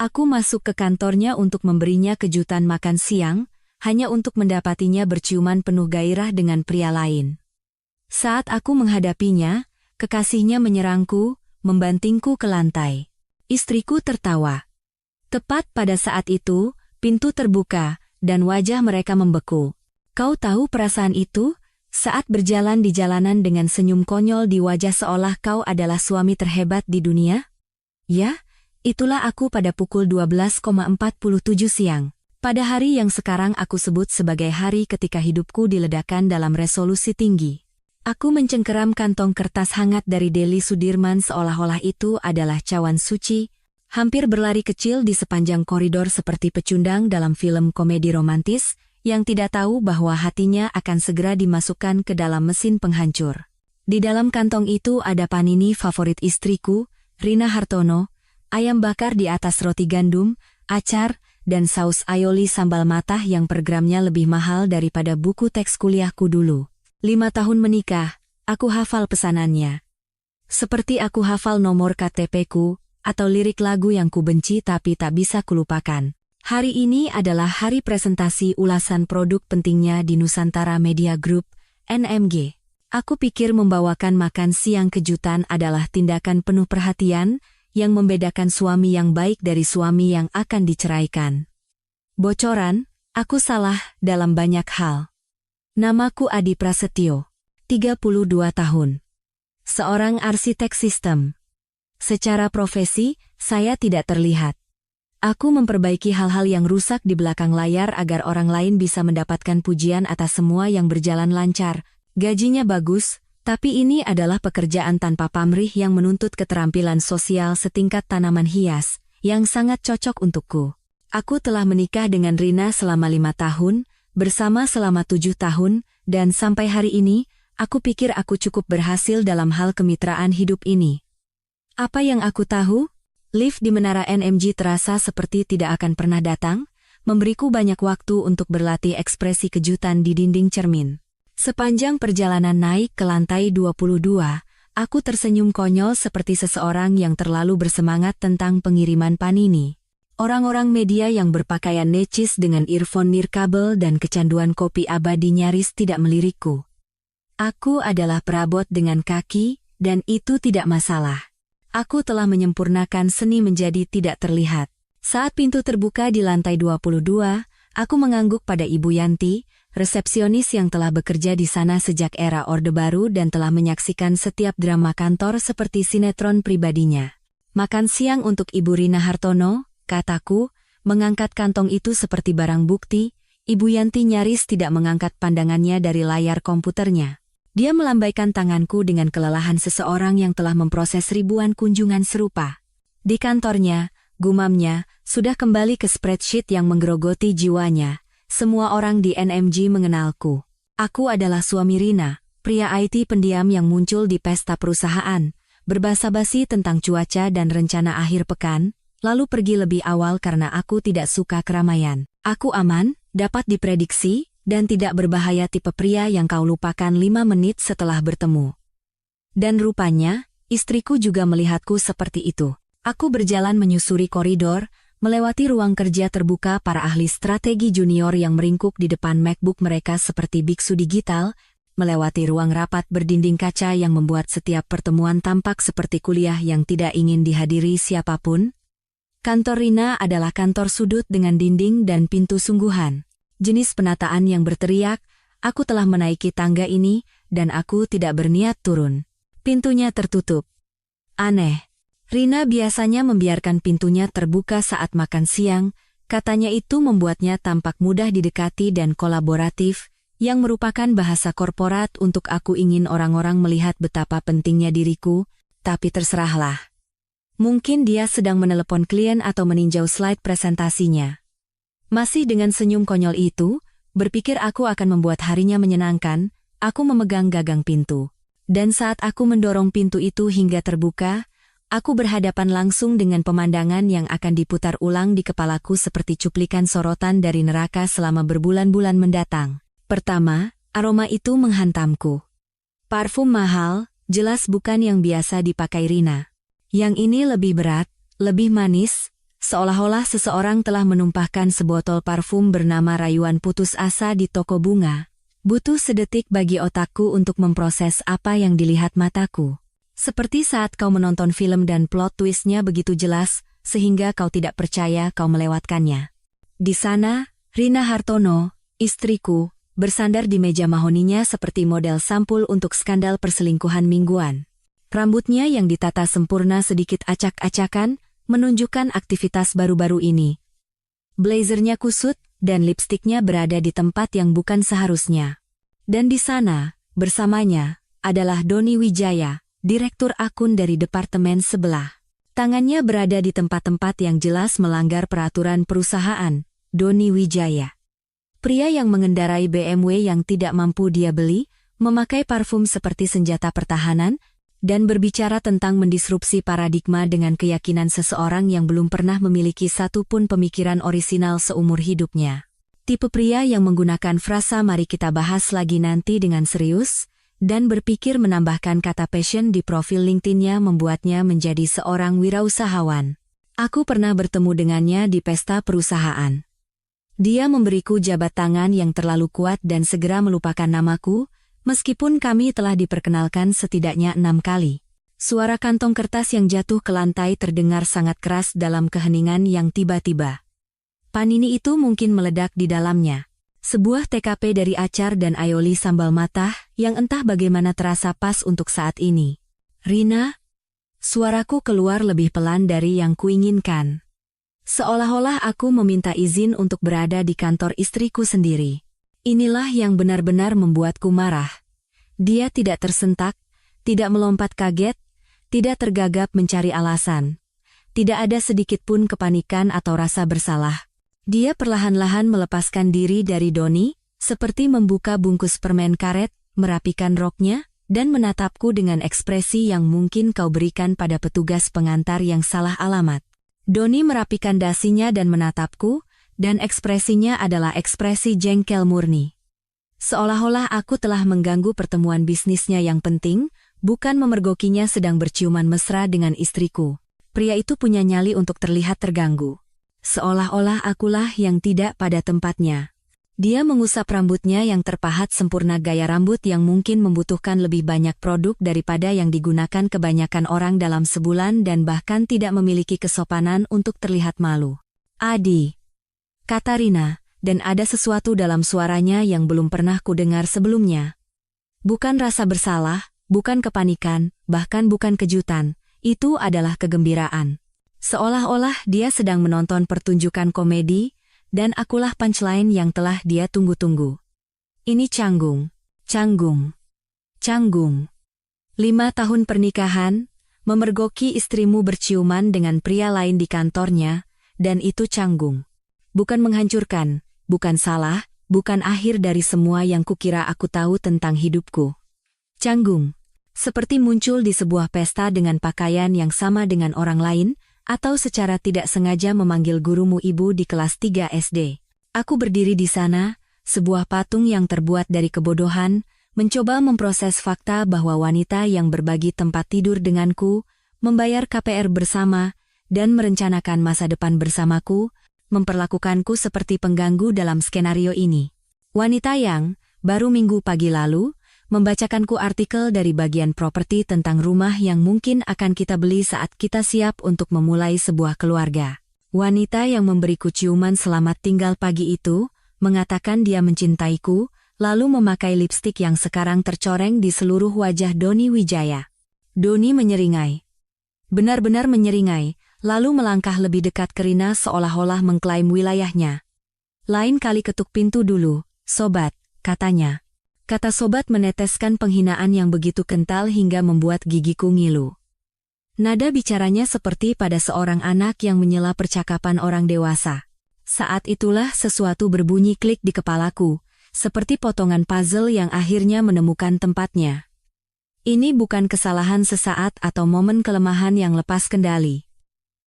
Aku masuk ke kantornya untuk memberinya kejutan makan siang, hanya untuk mendapatinya berciuman penuh gairah dengan pria lain. Saat aku menghadapinya, kekasihnya menyerangku, membantingku ke lantai. Istriku tertawa. Tepat pada saat itu, pintu terbuka, dan wajah mereka membeku. Kau tahu perasaan itu? Saat berjalan di jalanan dengan senyum konyol di wajah seolah kau adalah suami terhebat di dunia? Ya, itulah aku pada pukul 12.47 siang. Pada hari yang sekarang aku sebut sebagai hari ketika hidupku diledakkan dalam resolusi tinggi. Aku mencengkeram kantong kertas hangat dari Deli Sudirman seolah-olah itu adalah cawan suci, hampir berlari kecil di sepanjang koridor seperti pecundang dalam film komedi romantis, yang tidak tahu bahwa hatinya akan segera dimasukkan ke dalam mesin penghancur. Di dalam kantong itu ada panini favorit istriku, Rina Hartono, ayam bakar di atas roti gandum, acar, dan saus aioli sambal matah yang per gramnya lebih mahal daripada buku teks kuliahku dulu. 5 tahun menikah, aku hafal pesanannya. Seperti aku hafal nomor KTP-ku, atau lirik lagu yang ku benci tapi tak bisa kulupakan. Hari ini adalah hari presentasi ulasan produk pentingnya di Nusantara Media Group, NMG. Aku pikir membawakan makan siang kejutan adalah tindakan penuh perhatian, yang membedakan suami yang baik dari suami yang akan diceraikan. Bocoran, aku salah dalam banyak hal. Namaku Adi Prasetyo, 32 tahun. Seorang arsitek sistem. Secara profesi, saya tidak terlihat. Aku memperbaiki hal-hal yang rusak di belakang layar agar orang lain bisa mendapatkan pujian atas semua yang berjalan lancar. Gajinya bagus, tapi ini adalah pekerjaan tanpa pamrih yang menuntut keterampilan sosial setingkat tanaman hias, yang sangat cocok untukku. Aku telah menikah dengan Rina selama 5 tahun, bersama selama 7 tahun, dan sampai hari ini, aku pikir aku cukup berhasil dalam hal kemitraan hidup ini. Apa yang aku tahu? Lift di menara NMG terasa seperti tidak akan pernah datang, memberiku banyak waktu untuk berlatih ekspresi kejutan di dinding cermin. Sepanjang perjalanan naik ke lantai 22, aku tersenyum konyol seperti seseorang yang terlalu bersemangat tentang pengiriman panini. Orang-orang media yang berpakaian necis dengan earphone nirkabel dan kecanduan kopi abadi nyaris tidak melirikku. Aku adalah perabot dengan kaki, dan itu tidak masalah. Aku telah menyempurnakan seni menjadi tidak terlihat. Saat pintu terbuka di lantai 22, aku mengangguk pada Ibu Yanti, resepsionis yang telah bekerja di sana sejak era Orde Baru dan telah menyaksikan setiap drama kantor seperti sinetron pribadinya. Makan siang untuk Ibu Rina Hartono, kataku, mengangkat kantong itu seperti barang bukti. Ibu Yanti nyaris tidak mengangkat pandangannya dari layar komputernya. Dia melambaikan tanganku dengan kelelahan seseorang yang telah memproses ribuan kunjungan serupa. Di kantornya, gumamnya, sudah kembali ke spreadsheet yang menggerogoti jiwanya. Semua orang di NMG mengenalku. Aku adalah suami Rina, pria IT pendiam yang muncul di pesta perusahaan, berbasa-basi tentang cuaca dan rencana akhir pekan, lalu pergi lebih awal karena aku tidak suka keramaian. Aku aman, dapat diprediksi, dan tidak berbahaya tipe pria yang kau lupakan 5 menit setelah bertemu. Dan rupanya, istriku juga melihatku seperti itu. Aku berjalan menyusuri koridor, melewati ruang kerja terbuka para ahli strategi junior yang meringkuk di depan MacBook mereka seperti biksu digital, melewati ruang rapat berdinding kaca yang membuat setiap pertemuan tampak seperti kuliah yang tidak ingin dihadiri siapapun. Kantor Rina adalah kantor sudut dengan dinding dan pintu sungguhan. Jenis penataan yang berteriak, aku telah menaiki tangga ini, dan aku tidak berniat turun. Pintunya tertutup. Aneh. Rina biasanya membiarkan pintunya terbuka saat makan siang, katanya itu membuatnya tampak mudah didekati dan kolaboratif, yang merupakan bahasa korporat untuk aku ingin orang-orang melihat betapa pentingnya diriku, tapi terserahlah. Mungkin dia sedang menelepon klien atau meninjau slide presentasinya. Masih dengan senyum konyol itu, berpikir aku akan membuat harinya menyenangkan, aku memegang gagang pintu. Dan saat aku mendorong pintu itu hingga terbuka, aku berhadapan langsung dengan pemandangan yang akan diputar ulang di kepalaku seperti cuplikan sorotan dari neraka selama berbulan-bulan mendatang. Pertama, aroma itu menghantamku. Parfum mahal, jelas bukan yang biasa dipakai Rina. Yang ini lebih berat, lebih manis, Seolah-olah seseorang telah menumpahkan sebotol parfum bernama rayuan putus asa di toko bunga. Butuh sedetik bagi otakku untuk memproses apa yang dilihat mataku. Seperti saat kau menonton film dan plot twistnya begitu jelas, sehingga kau tidak percaya kau melewatkannya. Di sana, Rina Hartono, istriku, bersandar di meja mahoninya seperti model sampul untuk skandal perselingkuhan mingguan. Rambutnya yang ditata sempurna sedikit acak-acakan, menunjukkan aktivitas baru-baru ini. Blazernya kusut, dan lipstiknya berada di tempat yang bukan seharusnya. Dan di sana, bersamanya, adalah Doni Wijaya, direktur akun dari departemen sebelah. Tangannya berada di tempat-tempat yang jelas melanggar peraturan perusahaan. Doni Wijaya, pria yang mengendarai BMW yang tidak mampu dia beli, memakai parfum seperti senjata pertahanan, dan berbicara tentang mendisrupsi paradigma dengan keyakinan seseorang yang belum pernah memiliki satu pun pemikiran orisinal seumur hidupnya. Tipe pria yang menggunakan frasa "mari kita bahas lagi nanti" dengan serius, dan berpikir menambahkan kata passion di profil LinkedIn-nya membuatnya menjadi seorang wirausahawan. Aku pernah bertemu dengannya di pesta perusahaan. Dia memberiku jabat tangan yang terlalu kuat dan segera melupakan namaku, meskipun kami telah diperkenalkan setidaknya 6 kali. Suara kantong kertas yang jatuh ke lantai terdengar sangat keras dalam keheningan yang tiba-tiba. Panini itu mungkin meledak di dalamnya. Sebuah TKP dari acar dan aioli sambal matah yang entah bagaimana terasa pas untuk saat ini. Rina, suaraku keluar lebih pelan dari yang kuinginkan. Seolah-olah aku meminta izin untuk berada di kantor istriku sendiri. Inilah yang benar-benar membuatku marah. Dia tidak tersentak, tidak melompat kaget, tidak tergagap mencari alasan. Tidak ada sedikit pun kepanikan atau rasa bersalah. Dia perlahan-lahan melepaskan diri dari Doni, seperti membuka bungkus permen karet, merapikan roknya, dan menatapku dengan ekspresi yang mungkin kau berikan pada petugas pengantar yang salah alamat. Doni merapikan dasinya dan menatapku, dan ekspresinya adalah ekspresi jengkel murni. Seolah-olah aku telah mengganggu pertemuan bisnisnya yang penting, bukan memergokinya sedang berciuman mesra dengan istriku. Pria itu punya nyali untuk terlihat terganggu. Seolah-olah akulah yang tidak pada tempatnya. Dia mengusap rambutnya yang terpahat sempurna, gaya rambut yang mungkin membutuhkan lebih banyak produk daripada yang digunakan kebanyakan orang dalam sebulan dan bahkan tidak memiliki kesopanan untuk terlihat malu. "Adi," kata Rina, dan ada sesuatu dalam suaranya yang belum pernah kudengar sebelumnya. Bukan rasa bersalah, bukan kepanikan, bahkan bukan kejutan, itu adalah kegembiraan. Seolah-olah dia sedang menonton pertunjukan komedi, dan akulah punchline yang telah dia tunggu-tunggu. Ini canggung, canggung, canggung. 5 tahun pernikahan, memergoki istrimu berciuman dengan pria lain di kantornya, dan itu canggung. Bukan menghancurkan, bukan salah, bukan akhir dari semua yang kukira aku tahu tentang hidupku. Canggung, seperti muncul di sebuah pesta dengan pakaian yang sama dengan orang lain, atau secara tidak sengaja memanggil gurumu ibu di kelas 3 SD. Aku berdiri di sana, sebuah patung yang terbuat dari kebodohan, mencoba memproses fakta bahwa wanita yang berbagi tempat tidur denganku, membayar KPR bersama, dan merencanakan masa depan bersamaku, memperlakukanku seperti pengganggu dalam skenario ini. Wanita yang, baru minggu pagi lalu, membacakanku artikel dari bagian properti tentang rumah yang mungkin akan kita beli saat kita siap untuk memulai sebuah keluarga. Wanita yang memberiku ciuman selamat tinggal pagi itu, mengatakan dia mencintaiku, lalu memakai lipstik yang sekarang tercoreng di seluruh wajah Doni Wijaya. Doni menyeringai. Benar-benar menyeringai, lalu melangkah lebih dekat ke Rina seolah-olah mengklaim wilayahnya. "Lain kali ketuk pintu dulu, sobat," katanya. Kata sobat meneteskan penghinaan yang begitu kental hingga membuat gigiku ngilu. Nada bicaranya seperti pada seorang anak yang menyela percakapan orang dewasa. Saat itulah sesuatu berbunyi klik di kepalaku, seperti potongan puzzle yang akhirnya menemukan tempatnya. Ini bukan kesalahan sesaat atau momen kelemahan yang lepas kendali.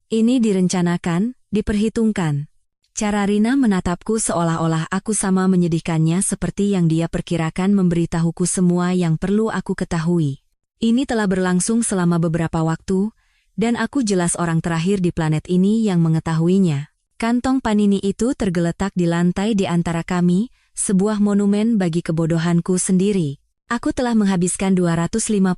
Ini direncanakan, diperhitungkan. Cara Rina menatapku seolah-olah aku sama menyedihkannya seperti yang dia perkirakan memberitahuku semua yang perlu aku ketahui. Ini telah berlangsung selama beberapa waktu, dan aku jelas orang terakhir di planet ini yang mengetahuinya. Kantong panini itu tergeletak di lantai di antara kami, sebuah monumen bagi kebodohanku sendiri. Aku telah menghabiskan Rp250.000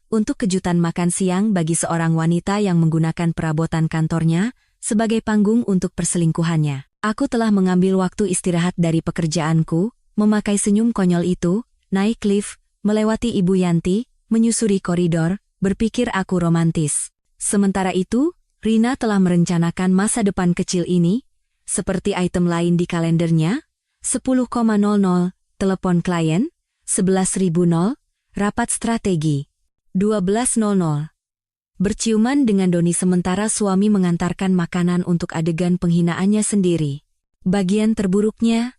untuk kejutan makan siang bagi seorang wanita yang menggunakan perabotan kantornya sebagai panggung untuk perselingkuhannya. Aku telah mengambil waktu istirahat dari pekerjaanku, memakai senyum konyol itu, naik lift, melewati Ibu Yanti, menyusuri koridor, berpikir aku romantis. Sementara itu, Rina telah merencanakan masa depan kecil ini, seperti item lain di kalendernya, 10.00, telepon klien, 11.000, rapat strategi, 12.00. Berciuman dengan Doni sementara suami mengantarkan makanan untuk adegan penghinaannya sendiri. Bagian terburuknya,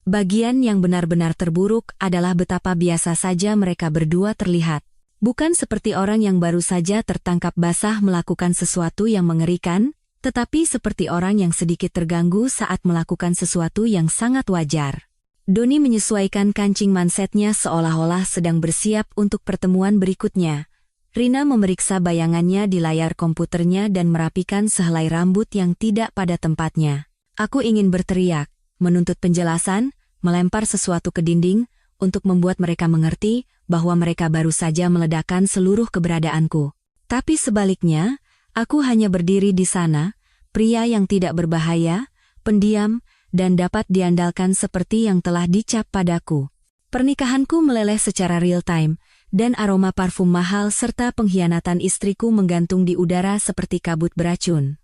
bagian yang benar-benar terburuk adalah betapa biasa saja mereka berdua terlihat. Bukan seperti orang yang baru saja tertangkap basah melakukan sesuatu yang mengerikan, tetapi seperti orang yang sedikit terganggu saat melakukan sesuatu yang sangat wajar. Doni menyesuaikan kancing mansetnya seolah-olah sedang bersiap untuk pertemuan berikutnya. Rina memeriksa bayangannya di layar komputernya dan merapikan sehelai rambut yang tidak pada tempatnya. Aku ingin berteriak, menuntut penjelasan, melempar sesuatu ke dinding, untuk membuat mereka mengerti bahwa mereka baru saja meledakkan seluruh keberadaanku. Tapi sebaliknya, aku hanya berdiri di sana, pria yang tidak berbahaya, pendiam, dan dapat diandalkan seperti yang telah dicap padaku. Pernikahanku meleleh secara real-time, dan aroma parfum mahal serta pengkhianatan istriku menggantung di udara seperti kabut beracun.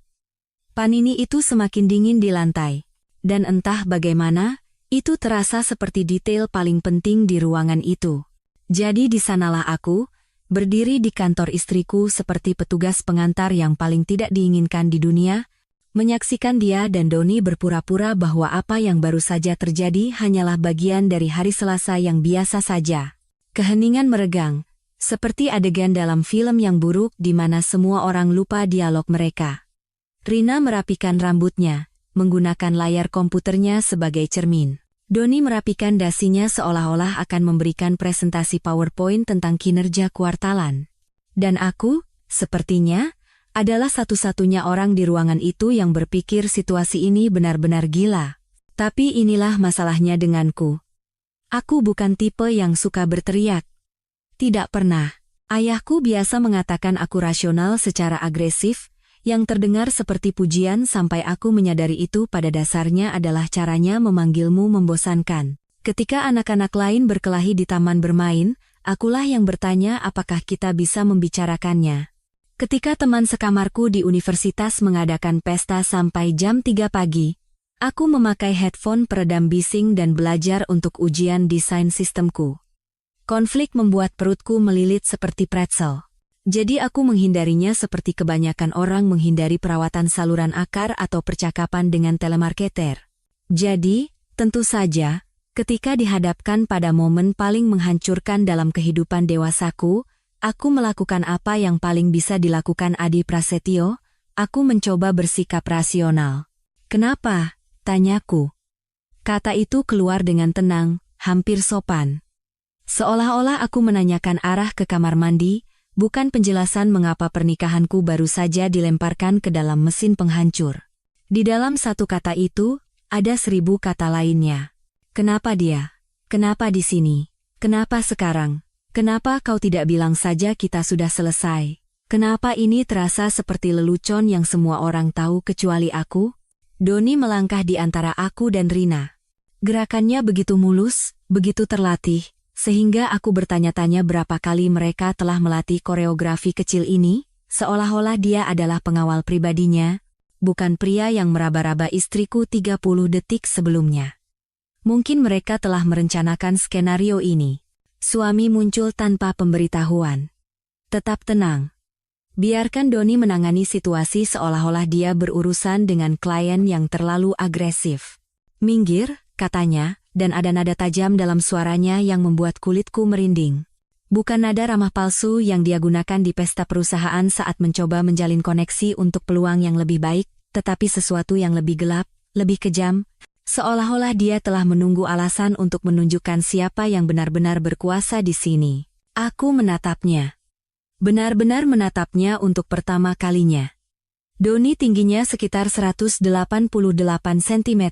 Panini itu semakin dingin di lantai, dan entah bagaimana, itu terasa seperti detail paling penting di ruangan itu. Jadi di sanalah aku, berdiri di kantor istriku seperti petugas pengantar yang paling tidak diinginkan di dunia, menyaksikan dia dan Doni berpura-pura bahwa apa yang baru saja terjadi hanyalah bagian dari hari Selasa yang biasa saja. Keheningan meregang, seperti adegan dalam film yang buruk di mana semua orang lupa dialog mereka. Rina merapikan rambutnya, menggunakan layar komputernya sebagai cermin. Doni merapikan dasinya seolah-olah akan memberikan presentasi PowerPoint tentang kinerja kuartalan. Dan aku, sepertinya, adalah satu-satunya orang di ruangan itu yang berpikir situasi ini benar-benar gila. Tapi inilah masalahnya denganku. Aku bukan tipe yang suka berteriak. Tidak pernah. Ayahku biasa mengatakan aku rasional secara agresif, yang terdengar seperti pujian sampai aku menyadari itu pada dasarnya adalah caranya memanggilmu membosankan. Ketika anak-anak lain berkelahi di taman bermain, akulah yang bertanya apakah kita bisa membicarakannya. Ketika teman sekamarku di universitas mengadakan pesta sampai jam 3 pagi, aku memakai headphone peredam bising dan belajar untuk ujian desain sistemku. Konflik membuat perutku melilit seperti pretzel. Jadi aku menghindarinya seperti kebanyakan orang menghindari perawatan saluran akar atau percakapan dengan telemarketer. Jadi, tentu saja, ketika dihadapkan pada momen paling menghancurkan dalam kehidupan dewasaku, aku melakukan apa yang paling bisa dilakukan Adi Prasetyo, aku mencoba bersikap rasional. Kenapa? Tanyaku. Kata itu keluar dengan tenang, hampir sopan. Seolah-olah aku menanyakan arah ke kamar mandi, bukan penjelasan mengapa pernikahanku baru saja dilemparkan ke dalam mesin penghancur. Di dalam satu kata itu, ada 1000 kata lainnya. Kenapa dia? Kenapa di sini? Kenapa sekarang? Kenapa kau tidak bilang saja kita sudah selesai? Kenapa ini terasa seperti lelucon yang semua orang tahu kecuali aku? Doni melangkah di antara aku dan Rina. Gerakannya begitu mulus, begitu terlatih, sehingga aku bertanya-tanya berapa kali mereka telah melatih koreografi kecil ini, seolah-olah dia adalah pengawal pribadinya, bukan pria yang meraba-raba istriku 30 detik sebelumnya. Mungkin mereka telah merencanakan skenario ini. Suami muncul tanpa pemberitahuan. Tetap tenang. Biarkan Doni menangani situasi seolah-olah dia berurusan dengan klien yang terlalu agresif. Minggir, katanya, dan ada nada tajam dalam suaranya yang membuat kulitku merinding. Bukan nada ramah palsu yang dia gunakan di pesta perusahaan saat mencoba menjalin koneksi untuk peluang yang lebih baik, tetapi sesuatu yang lebih gelap, lebih kejam, seolah-olah dia telah menunggu alasan untuk menunjukkan siapa yang benar-benar berkuasa di sini. Aku menatapnya. Benar-benar menatapnya untuk pertama kalinya. Doni tingginya sekitar 188 cm,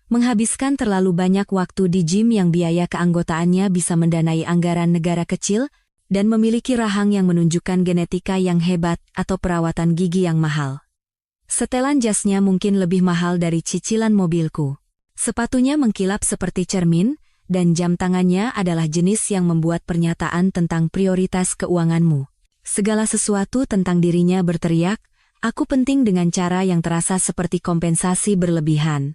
menghabiskan terlalu banyak waktu di gym yang biaya keanggotaannya bisa mendanai anggaran negara kecil, dan memiliki rahang yang menunjukkan genetika yang hebat atau perawatan gigi yang mahal. Setelan jasnya mungkin lebih mahal dari cicilan mobilku. Sepatunya mengkilap seperti cermin, dan jam tangannya adalah jenis yang membuat pernyataan tentang prioritas keuanganmu. Segala sesuatu tentang dirinya berteriak, aku penting dengan cara yang terasa seperti kompensasi berlebihan.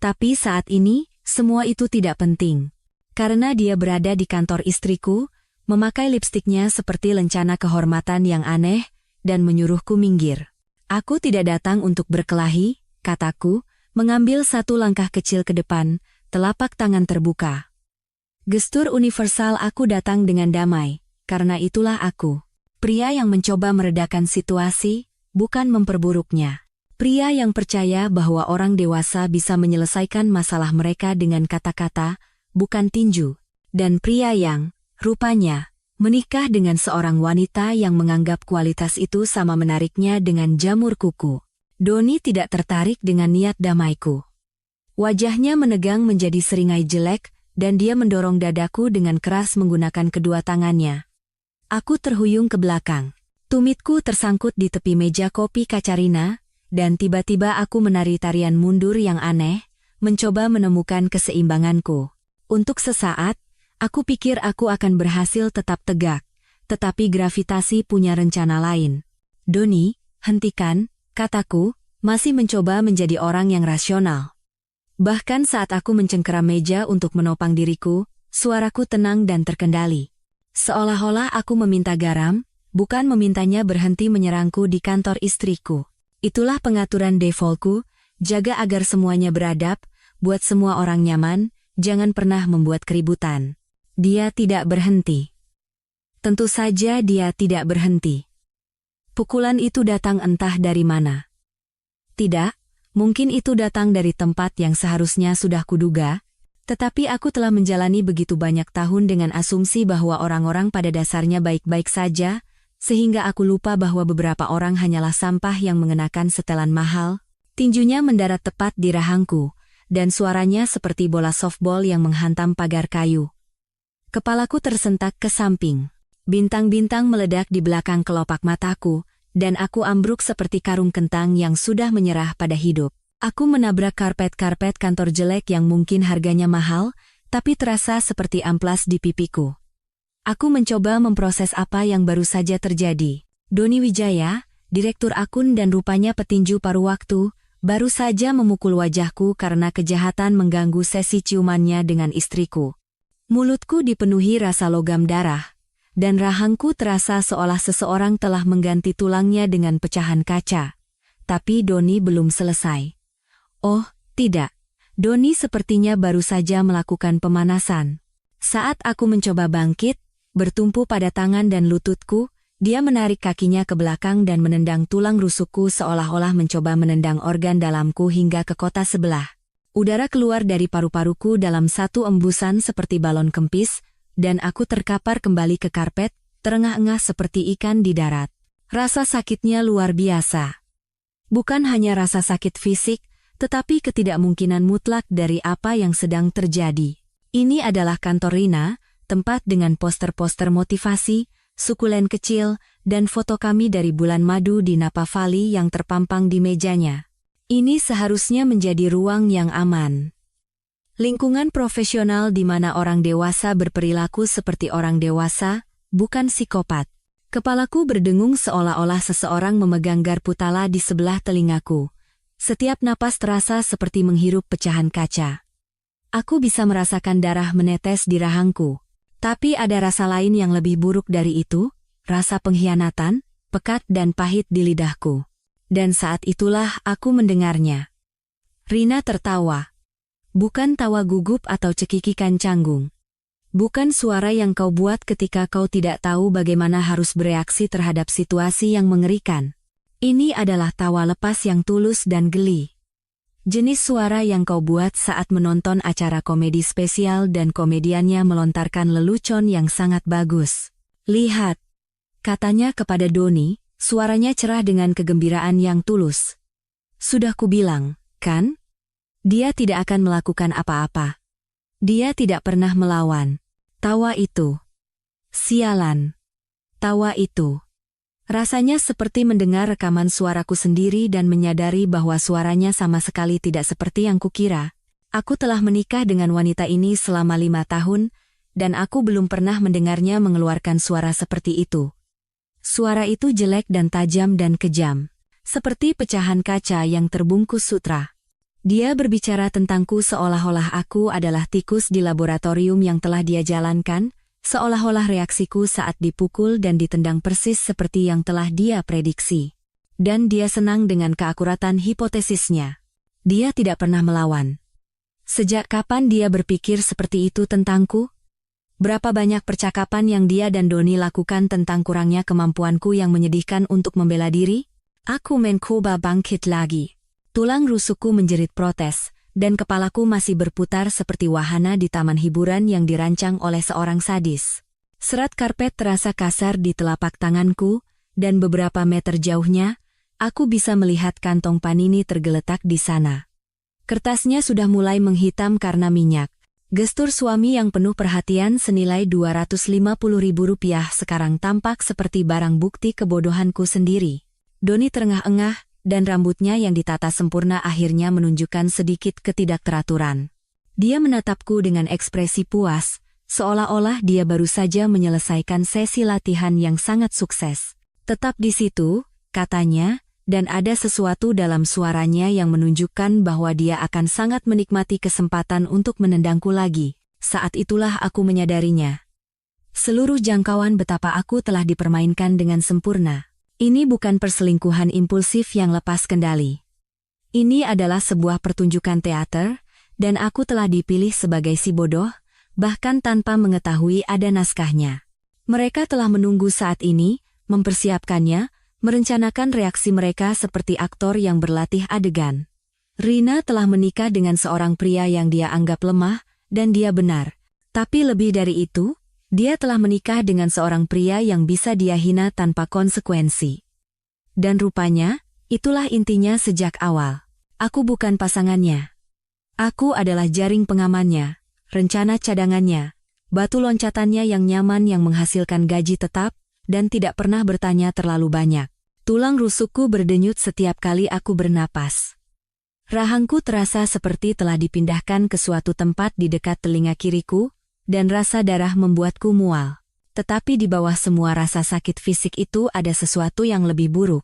Tapi saat ini, semua itu tidak penting. Karena dia berada di kantor istriku, memakai lipstiknya seperti lencana kehormatan yang aneh, dan menyuruhku minggir. Aku tidak datang untuk berkelahi, kataku, mengambil satu langkah kecil ke depan, telapak tangan terbuka. Gestur universal aku datang dengan damai, karena itulah aku. Pria yang mencoba meredakan situasi, bukan memperburuknya. Pria yang percaya bahwa orang dewasa bisa menyelesaikan masalah mereka dengan kata-kata, bukan tinju. Dan pria yang, rupanya, menikah dengan seorang wanita yang menganggap kualitas itu sama menariknya dengan jamur kuku. Doni tidak tertarik dengan niat damaiku. Wajahnya menegang menjadi seringai jelek, dan dia mendorong dadaku dengan keras menggunakan kedua tangannya. Aku terhuyung ke belakang. Tumitku tersangkut di tepi meja kopi Kacarina, dan tiba-tiba aku menari tarian mundur yang aneh, mencoba menemukan keseimbanganku. Untuk sesaat, aku pikir aku akan berhasil tetap tegak, tetapi gravitasi punya rencana lain. Doni, hentikan, kataku, masih mencoba menjadi orang yang rasional. Bahkan saat aku mencengkeram meja untuk menopang diriku, suaraku tenang dan terkendali. Seolah-olah aku meminta garam, bukan memintanya berhenti menyerangku di kantor istriku. Itulah pengaturan defaultku, jaga agar semuanya beradab, buat semua orang nyaman, jangan pernah membuat keributan. Dia tidak berhenti. Tentu saja dia tidak berhenti. Pukulan itu datang entah dari mana. Tidak, mungkin itu datang dari tempat yang seharusnya sudah kuduga, tetapi aku telah menjalani begitu banyak tahun dengan asumsi bahwa orang-orang pada dasarnya baik-baik saja, sehingga aku lupa bahwa beberapa orang hanyalah sampah yang mengenakan setelan mahal. Tinjunya mendarat tepat di rahangku, dan suaranya seperti bola softball yang menghantam pagar kayu. Kepalaku tersentak ke samping. Bintang-bintang meledak di belakang kelopak mataku, dan aku ambruk seperti karung kentang yang sudah menyerah pada hidup. Aku menabrak karpet-karpet kantor jelek yang mungkin harganya mahal, tapi terasa seperti amplas di pipiku. Aku mencoba memproses apa yang baru saja terjadi. Doni Wijaya, direktur akun dan rupanya petinju paruh waktu, baru saja memukul wajahku karena kejahatan mengganggu sesi ciumannya dengan istriku. Mulutku dipenuhi rasa logam darah, dan rahangku terasa seolah seseorang telah mengganti tulangnya dengan pecahan kaca. Tapi Doni belum selesai. Oh, tidak. Doni sepertinya baru saja melakukan pemanasan. Saat aku mencoba bangkit, bertumpu pada tangan dan lututku, dia menarik kakinya ke belakang dan menendang tulang rusukku seolah-olah mencoba menendang organ dalamku hingga ke kota sebelah. Udara keluar dari paru-paruku dalam satu embusan seperti balon kempis, dan aku terkapar kembali ke karpet, terengah-engah seperti ikan di darat. Rasa sakitnya luar biasa. Bukan hanya rasa sakit fisik, tetapi ketidakmungkinan mutlak dari apa yang sedang terjadi. Ini adalah kantor Rina, tempat dengan poster-poster motivasi, sukulen kecil, dan foto kami dari bulan madu di Napa Valley yang terpampang di mejanya. Ini seharusnya menjadi ruang yang aman. Lingkungan profesional di mana orang dewasa berperilaku seperti orang dewasa, bukan psikopat. Kepalaku berdengung seolah-olah seseorang memegang garpu tala di sebelah telingaku. Setiap napas terasa seperti menghirup pecahan kaca. Aku bisa merasakan darah menetes di rahangku. Tapi ada rasa lain yang lebih buruk dari itu, rasa pengkhianatan, pekat dan pahit di lidahku. Dan saat itulah aku mendengarnya. Rina tertawa. Bukan tawa gugup atau cekikikan canggung. Bukan suara yang kau buat ketika kau tidak tahu bagaimana harus bereaksi terhadap situasi yang mengerikan. Ini adalah tawa lepas yang tulus dan geli. Jenis suara yang kau buat saat menonton acara komedi spesial dan komediannya melontarkan lelucon yang sangat bagus. Lihat. katanya kepada Doni, suaranya cerah dengan kegembiraan yang tulus. Sudah kubilang, kan? Dia tidak akan melakukan apa-apa. Dia tidak pernah melawan. Tawa itu. Sialan. Tawa itu. Rasanya seperti mendengar rekaman suaraku sendiri dan menyadari bahwa suaranya sama sekali tidak seperti yang kukira. Aku telah menikah dengan wanita ini selama 5 tahun, dan aku belum pernah mendengarnya mengeluarkan suara seperti itu. Suara itu jelek dan tajam dan kejam, seperti pecahan kaca yang terbungkus sutra. Dia berbicara tentangku seolah-olah aku adalah tikus di laboratorium yang telah dia jalankan, seolah-olah reaksiku saat dipukul dan ditendang persis seperti yang telah dia prediksi. Dan dia senang dengan keakuratan hipotesisnya. Dia tidak pernah melawan. Sejak kapan dia berpikir seperti itu tentangku? Berapa banyak percakapan yang dia dan Doni lakukan tentang kurangnya kemampuanku yang menyedihkan untuk membela diri? Aku mencoba bangkit lagi. Tulang rusukku menjerit protes, dan kepalaku masih berputar seperti wahana di taman hiburan yang dirancang oleh seorang sadis. Serat karpet terasa kasar di telapak tanganku, dan beberapa meter jauhnya, aku bisa melihat kantong panini tergeletak di sana. Kertasnya sudah mulai menghitam karena minyak. Gestur suami yang penuh perhatian senilai Rp250.000 sekarang tampak seperti barang bukti kebodohanku sendiri. Doni terengah-engah, dan rambutnya yang ditata sempurna akhirnya menunjukkan sedikit ketidakteraturan. Dia menatapku dengan ekspresi puas, seolah-olah dia baru saja menyelesaikan sesi latihan yang sangat sukses. Tetap di situ, katanya, dan ada sesuatu dalam suaranya yang menunjukkan bahwa dia akan sangat menikmati kesempatan untuk menendangku lagi. Saat itulah aku menyadarinya. Seluruh jangkauan betapa aku telah dipermainkan dengan sempurna. Ini bukan perselingkuhan impulsif yang lepas kendali. Ini adalah sebuah pertunjukan teater, dan aku telah dipilih sebagai si bodoh, bahkan tanpa mengetahui ada naskahnya. Mereka telah menunggu saat ini, mempersiapkannya, merencanakan reaksi mereka seperti aktor yang berlatih adegan. Rina telah menikah dengan seorang pria yang dia anggap lemah, dan dia benar. Tapi lebih dari itu, dia telah menikah dengan seorang pria yang bisa dia hina tanpa konsekuensi. Dan rupanya, itulah intinya sejak awal. Aku bukan pasangannya. Aku adalah jaring pengamannya, rencana cadangannya, batu loncatannya yang nyaman yang menghasilkan gaji tetap, dan tidak pernah bertanya terlalu banyak. Tulang rusukku berdenyut setiap kali aku bernapas. Rahangku terasa seperti telah dipindahkan ke suatu tempat di dekat telinga kiriku, dan rasa darah membuatku mual. Tetapi di bawah semua rasa sakit fisik itu ada sesuatu yang lebih buruk.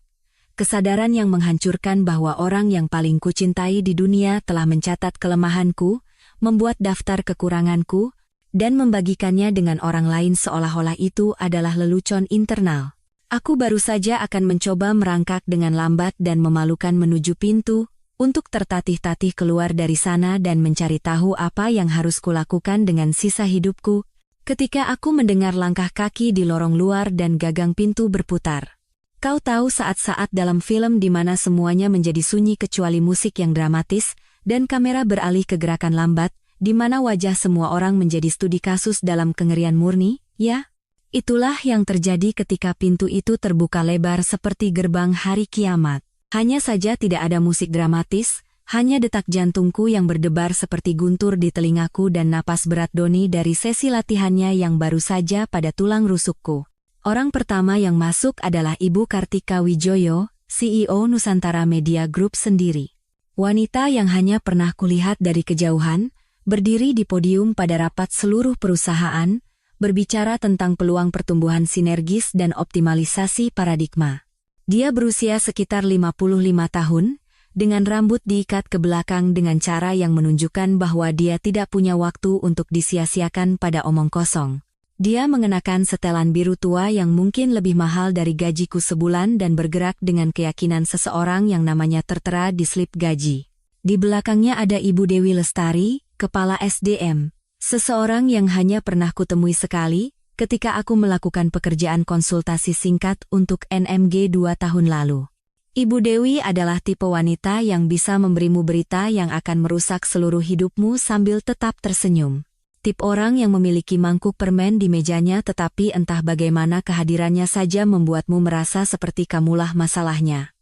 Kesadaran yang menghancurkan bahwa orang yang paling kucintai di dunia telah mencatat kelemahanku, membuat daftar kekuranganku, dan membagikannya dengan orang lain seolah-olah itu adalah lelucon internal. Aku baru saja akan mencoba merangkak dengan lambat dan memalukan menuju pintu, untuk tertatih-tatih keluar dari sana dan mencari tahu apa yang harus kulakukan dengan sisa hidupku, ketika aku mendengar langkah kaki di lorong luar dan gagang pintu berputar. Kau tahu saat-saat dalam film di mana semuanya menjadi sunyi kecuali musik yang dramatis, dan kamera beralih ke gerakan lambat, di mana wajah semua orang menjadi studi kasus dalam kengerian murni, ya? Itulah yang terjadi ketika pintu itu terbuka lebar seperti gerbang hari kiamat. Hanya saja tidak ada musik dramatis, hanya detak jantungku yang berdebar seperti guntur di telingaku dan napas berat Doni dari sesi latihannya yang baru saja pada tulang rusukku. Orang pertama yang masuk adalah Ibu Kartika Wijoyo, CEO Nusantara Media Group sendiri. Wanita yang hanya pernah kulihat dari kejauhan, berdiri di podium pada rapat seluruh perusahaan, berbicara tentang peluang pertumbuhan sinergis dan optimalisasi paradigma. Dia berusia sekitar 55 tahun, dengan rambut diikat ke belakang dengan cara yang menunjukkan bahwa dia tidak punya waktu untuk disia-siakan pada omong kosong. Dia mengenakan setelan biru tua yang mungkin lebih mahal dari gajiku sebulan dan bergerak dengan keyakinan seseorang yang namanya tertera di slip gaji. Di belakangnya ada Ibu Dewi Lestari, Kepala SDM, seseorang yang hanya pernah kutemui sekali, ketika aku melakukan pekerjaan konsultasi singkat untuk NMG 2 tahun lalu. Ibu Dewi adalah tipe wanita yang bisa memberimu berita yang akan merusak seluruh hidupmu sambil tetap tersenyum. Tip orang yang memiliki mangkuk permen di mejanya tetapi entah bagaimana kehadirannya saja membuatmu merasa seperti kamulah masalahnya.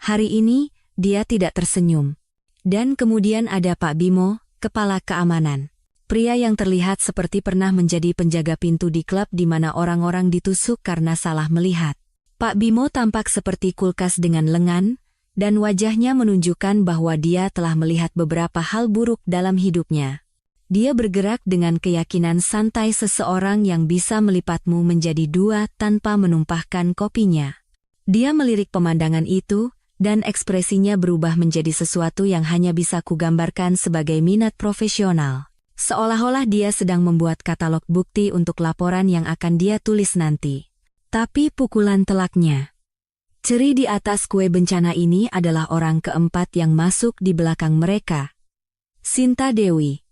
Hari ini, dia tidak tersenyum. Dan kemudian ada Pak Bimo, kepala keamanan. Pria yang terlihat seperti pernah menjadi penjaga pintu di klub di mana orang-orang ditusuk karena salah melihat. Pak Bimo tampak seperti kulkas dengan lengan, dan wajahnya menunjukkan bahwa dia telah melihat beberapa hal buruk dalam hidupnya. Dia bergerak dengan keyakinan santai seseorang yang bisa melipatmu menjadi dua tanpa menumpahkan kopinya. Dia melirik pemandangan itu, dan ekspresinya berubah menjadi sesuatu yang hanya bisa kugambarkan sebagai minat profesional. Seolah-olah dia sedang membuat katalog bukti untuk laporan yang akan dia tulis nanti. Tapi pukulan telaknya. Ceri di atas kue bencana ini adalah orang keempat yang masuk di belakang mereka. Sinta Dewi,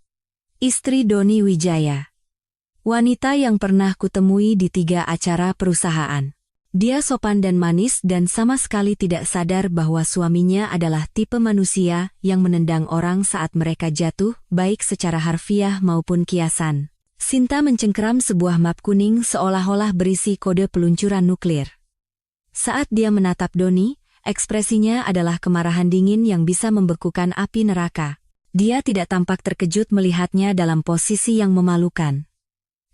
istri Doni Wijaya. Wanita yang pernah kutemui di 3 acara perusahaan. Dia sopan dan manis dan sama sekali tidak sadar bahwa suaminya adalah tipe manusia yang menendang orang saat mereka jatuh, baik secara harfiah maupun kiasan. Sinta mencengkeram sebuah map kuning seolah-olah berisi kode peluncuran nuklir. Saat dia menatap Doni, ekspresinya adalah kemarahan dingin yang bisa membekukan api neraka. Dia tidak tampak terkejut melihatnya dalam posisi yang memalukan.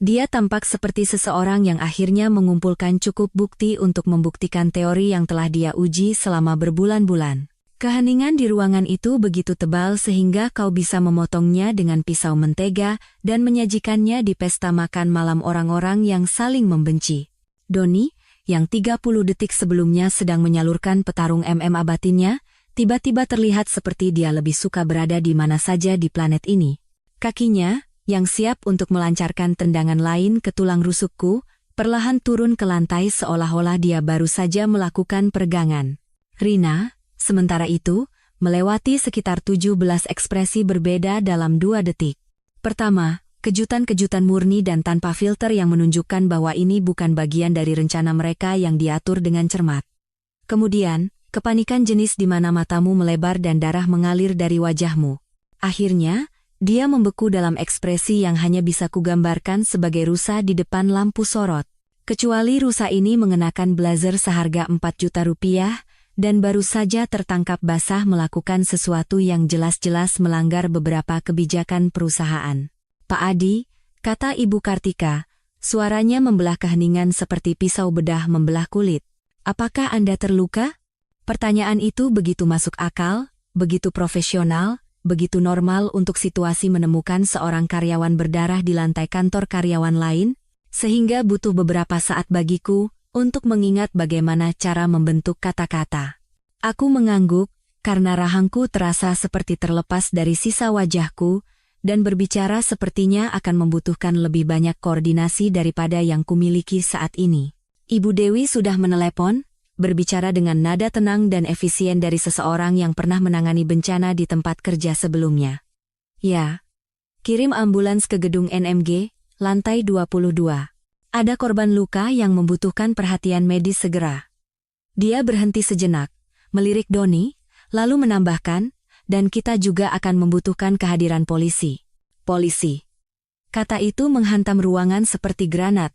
Dia tampak seperti seseorang yang akhirnya mengumpulkan cukup bukti untuk membuktikan teori yang telah dia uji selama berbulan-bulan. Keheningan di ruangan itu begitu tebal sehingga kau bisa memotongnya dengan pisau mentega dan menyajikannya di pesta makan malam orang-orang yang saling membenci. Doni, yang 30 detik sebelumnya sedang menyalurkan petarung MMA batinnya, tiba-tiba terlihat seperti dia lebih suka berada di mana saja di planet ini. Kakinya, yang siap untuk melancarkan tendangan lain ke tulang rusukku, perlahan turun ke lantai seolah-olah dia baru saja melakukan peregangan. Rina, sementara itu, melewati sekitar 17 ekspresi berbeda dalam 2 detik. Pertama, kejutan-kejutan murni dan tanpa filter yang menunjukkan bahwa ini bukan bagian dari rencana mereka yang diatur dengan cermat. Kemudian, kepanikan jenis di mana matamu melebar dan darah mengalir dari wajahmu. Akhirnya, dia membeku dalam ekspresi yang hanya bisa kugambarkan sebagai rusa di depan lampu sorot. Kecuali rusa ini mengenakan blazer seharga 4 juta rupiah, dan baru saja tertangkap basah melakukan sesuatu yang jelas-jelas melanggar beberapa kebijakan perusahaan. Pak Adi, kata Ibu Kartika, suaranya membelah keheningan seperti pisau bedah membelah kulit. Apakah Anda terluka? Pertanyaan itu begitu masuk akal, begitu profesional, begitu normal untuk situasi menemukan seorang karyawan berdarah di lantai kantor karyawan lain, sehingga butuh beberapa saat bagiku untuk mengingat bagaimana cara membentuk kata-kata. Aku mengangguk, karena rahangku terasa seperti terlepas dari sisa wajahku, dan berbicara sepertinya akan membutuhkan lebih banyak koordinasi daripada yang kumiliki saat ini. Ibu Dewi sudah menelepon, berbicara dengan nada tenang dan efisien dari seseorang yang pernah menangani bencana di tempat kerja sebelumnya. Ya, kirim ambulans ke gedung NMG, lantai 22. Ada korban luka yang membutuhkan perhatian medis segera. Dia berhenti sejenak, melirik Doni, lalu menambahkan, dan kita juga akan membutuhkan kehadiran polisi. Polisi. Kata itu menghantam ruangan seperti granat.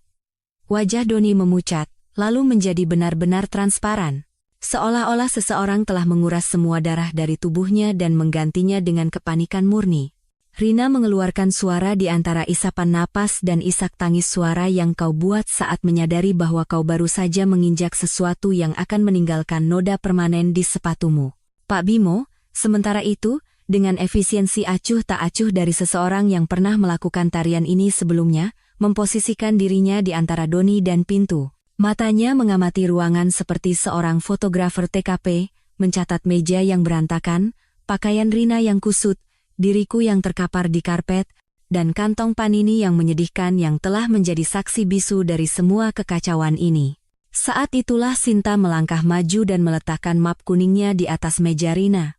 Wajah Doni memucat, lalu menjadi benar-benar transparan. Seolah-olah seseorang telah menguras semua darah dari tubuhnya dan menggantinya dengan kepanikan murni. Rina mengeluarkan suara di antara isapan napas dan isak tangis suara yang kau buat saat menyadari bahwa kau baru saja menginjak sesuatu yang akan meninggalkan noda permanen di sepatumu. Pak Bimo, sementara itu, dengan efisiensi acuh tak acuh dari seseorang yang pernah melakukan tarian ini sebelumnya, memposisikan dirinya di antara Doni dan pintu. Matanya mengamati ruangan seperti seorang fotografer TKP, mencatat meja yang berantakan, pakaian Rina yang kusut, diriku yang terkapar di karpet, dan kantong panini yang menyedihkan yang telah menjadi saksi bisu dari semua kekacauan ini. Saat itulah Sinta melangkah maju dan meletakkan map kuningnya di atas meja Rina.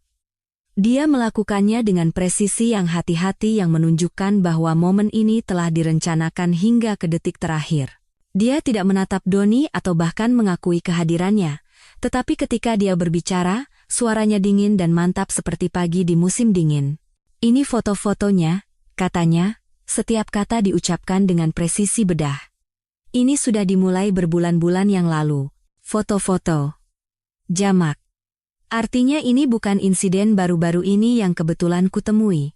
Dia melakukannya dengan presisi yang hati-hati yang menunjukkan bahwa momen ini telah direncanakan hingga ke detik terakhir. Dia tidak menatap Doni atau bahkan mengakui kehadirannya, tetapi ketika dia berbicara, suaranya dingin dan mantap seperti pagi di musim dingin. Ini foto-fotonya, katanya, Setiap kata diucapkan dengan presisi bedah. Ini sudah dimulai berbulan-bulan yang lalu. Foto-foto. Jamak. Artinya ini bukan insiden baru-baru ini yang kebetulan kutemui.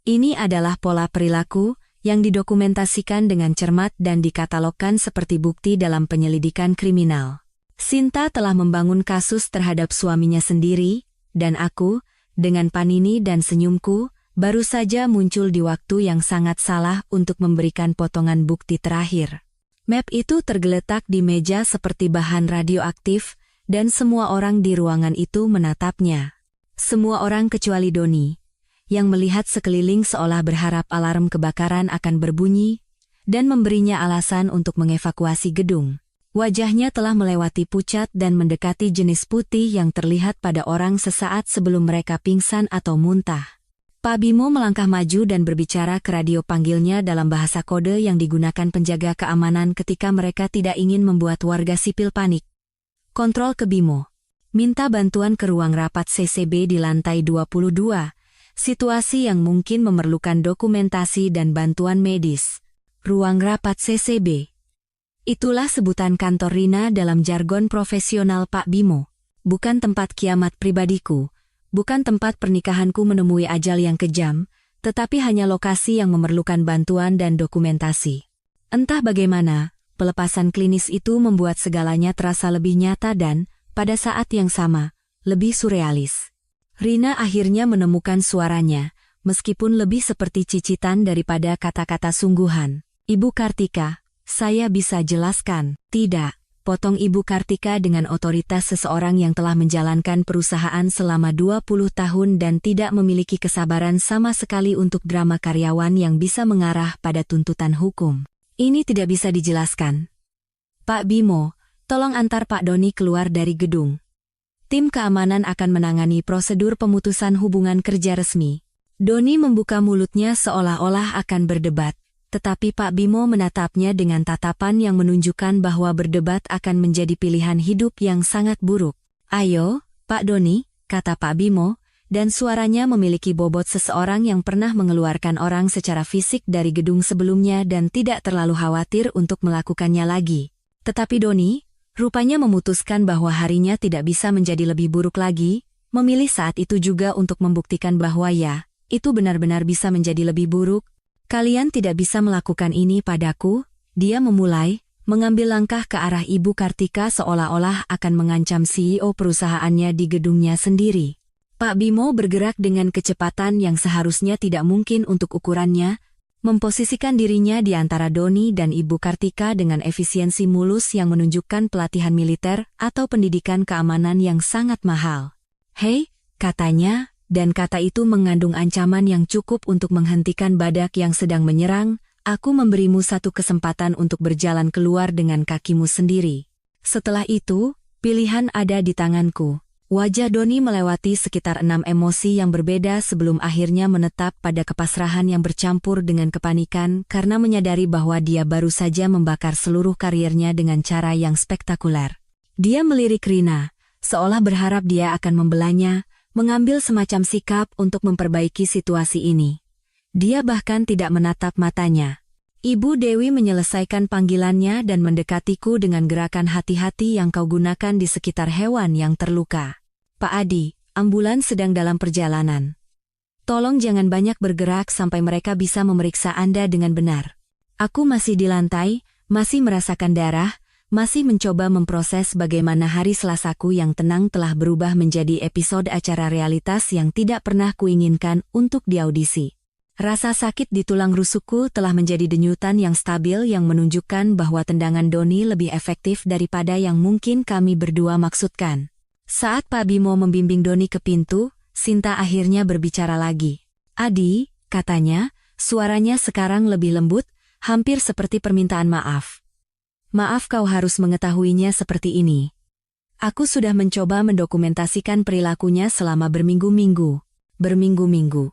Ini adalah pola perilaku yang didokumentasikan dengan cermat dan dikatalogkan seperti bukti dalam penyelidikan kriminal. Sinta telah membangun kasus terhadap suaminya sendiri, dan aku, dengan panini dan senyumku, baru saja muncul di waktu yang sangat salah untuk memberikan potongan bukti terakhir. Map itu tergeletak di meja seperti bahan radioaktif, dan semua orang di ruangan itu menatapnya. Semua orang kecuali Doni, yang melihat sekeliling seolah berharap alarm kebakaran akan berbunyi, dan memberinya alasan untuk mengevakuasi gedung. Wajahnya telah melewati pucat dan mendekati jenis putih yang terlihat pada orang sesaat sebelum mereka pingsan atau muntah. Pak Bimo melangkah maju dan berbicara ke radio panggilnya dalam bahasa kode yang digunakan penjaga keamanan ketika mereka tidak ingin membuat warga sipil panik. Kontrol ke Bimo. Minta bantuan ke ruang rapat CCB di lantai 22. Situasi yang mungkin memerlukan dokumentasi dan bantuan medis. Ruang rapat CCB. Itulah sebutan kantor Rina dalam jargon profesional Pak Bimo. Bukan tempat kiamat pribadiku. Bukan tempat pernikahanku menemui ajal yang kejam, tetapi hanya lokasi yang memerlukan bantuan dan dokumentasi. Entah bagaimana, pelepasan klinis itu membuat segalanya terasa lebih nyata dan, pada saat yang sama, lebih surrealis. Rina akhirnya menemukan suaranya, meskipun lebih seperti cicitan daripada kata-kata sungguhan. Ibu Kartika, saya bisa jelaskan. Tidak. Potong Ibu Kartika dengan otoritas seseorang yang telah menjalankan perusahaan selama 20 tahun dan tidak memiliki kesabaran sama sekali untuk drama karyawan yang bisa mengarah pada tuntutan hukum. Ini tidak bisa dijelaskan. Pak Bimo, tolong antar Pak Doni keluar dari gedung. Tim keamanan akan menangani prosedur pemutusan hubungan kerja resmi. Doni membuka mulutnya seolah-olah akan berdebat. Tetapi Pak Bimo menatapnya dengan tatapan yang menunjukkan bahwa berdebat akan menjadi pilihan hidup yang sangat buruk. Ayo, Pak Doni, kata Pak Bimo, dan suaranya memiliki bobot seseorang yang pernah mengeluarkan orang secara fisik dari gedung sebelumnya dan tidak terlalu khawatir untuk melakukannya lagi. Tetapi Doni, rupanya memutuskan bahwa harinya tidak bisa menjadi lebih buruk lagi, memilih saat itu juga untuk membuktikan bahwa ya, itu benar-benar bisa menjadi lebih buruk. Kalian tidak bisa melakukan ini padaku, dia memulai, mengambil langkah ke arah Ibu Kartika seolah-olah akan mengancam CEO perusahaannya di gedungnya sendiri. Pak Bimo bergerak dengan kecepatan yang seharusnya tidak mungkin untuk ukurannya, memposisikan dirinya di antara Doni dan Ibu Kartika dengan efisiensi mulus yang menunjukkan pelatihan militer atau pendidikan keamanan yang sangat mahal. Hei, katanya, dan kata itu mengandung ancaman yang cukup untuk menghentikan badak yang sedang menyerang. Aku memberimu satu kesempatan untuk berjalan keluar dengan kakimu sendiri. Setelah itu, pilihan ada di tanganku. Wajah Doni melewati sekitar 6 emosi yang berbeda sebelum akhirnya menetap pada kepasrahan yang bercampur dengan kepanikan karena menyadari bahwa dia baru saja membakar seluruh karirnya dengan cara yang spektakuler. Dia melirik Rina, seolah berharap dia akan membelanya, mengambil semacam sikap untuk memperbaiki situasi ini. Dia bahkan tidak menatap matanya. Ibu Dewi menyelesaikan panggilannya dan mendekatiku dengan gerakan hati-hati yang kau gunakan di sekitar hewan yang terluka. Pak Adi, ambulans sedang dalam perjalanan. Tolong jangan banyak bergerak sampai mereka bisa memeriksa Anda dengan benar. Aku masih di lantai, masih merasakan darah, masih mencoba memproses bagaimana hari Selasaku yang tenang telah berubah menjadi episode acara realitas yang tidak pernah kuinginkan untuk diaudisi. Rasa sakit di tulang rusukku telah menjadi denyutan yang stabil yang menunjukkan bahwa tendangan Doni lebih efektif daripada yang mungkin kami berdua maksudkan. Saat Pak Bimo membimbing Doni ke pintu, Sinta akhirnya berbicara lagi. Adi, katanya, suaranya sekarang lebih lembut, hampir seperti permintaan maaf. Maaf kau harus mengetahuinya seperti ini. Aku sudah mencoba mendokumentasikan perilakunya selama berminggu-minggu. Berminggu-minggu.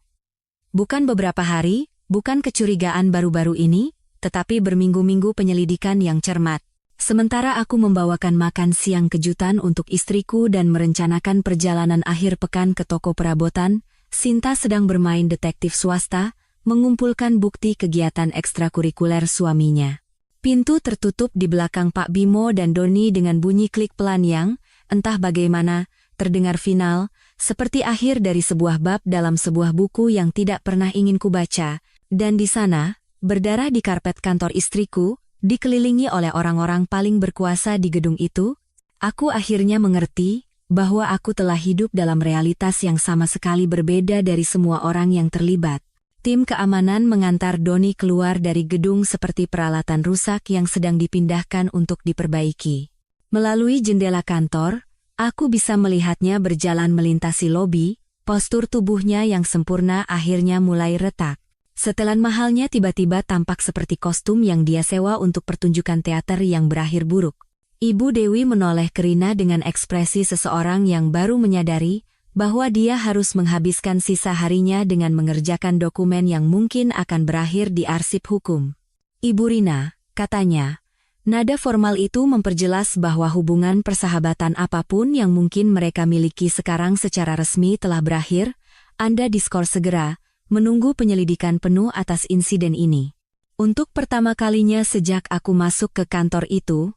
Bukan beberapa hari, bukan kecurigaan baru-baru ini, tetapi berminggu-minggu penyelidikan yang cermat. Sementara aku membawakan makan siang kejutan untuk istriku dan merencanakan perjalanan akhir pekan ke toko perabotan, Sinta sedang bermain detektif swasta, mengumpulkan bukti kegiatan ekstrakurikuler suaminya. Pintu tertutup di belakang Pak Bimo dan Doni dengan bunyi klik pelan yang, entah bagaimana, terdengar final, seperti akhir dari sebuah bab dalam sebuah buku yang tidak pernah ingin kubaca, dan di sana, berdarah di karpet kantor istriku, dikelilingi oleh orang-orang paling berkuasa di gedung itu, aku akhirnya mengerti bahwa aku telah hidup dalam realitas yang sama sekali berbeda dari semua orang yang terlibat. Tim keamanan mengantar Doni keluar dari gedung seperti peralatan rusak yang sedang dipindahkan untuk diperbaiki. Melalui jendela kantor, aku bisa melihatnya berjalan melintasi lobi, postur tubuhnya yang sempurna akhirnya mulai retak. Setelan mahalnya tiba-tiba tampak seperti kostum yang dia sewa untuk pertunjukan teater yang berakhir buruk. Ibu Dewi menoleh ke Rina dengan ekspresi seseorang yang baru menyadari bahwa dia harus menghabiskan sisa harinya dengan mengerjakan dokumen yang mungkin akan berakhir di arsip hukum. "Ibu Rina," katanya, nada formal itu memperjelas bahwa hubungan persahabatan apapun yang mungkin mereka miliki sekarang secara resmi telah berakhir. Anda diskors segera, menunggu penyelidikan penuh atas insiden ini. Untuk pertama kalinya sejak aku masuk ke kantor itu,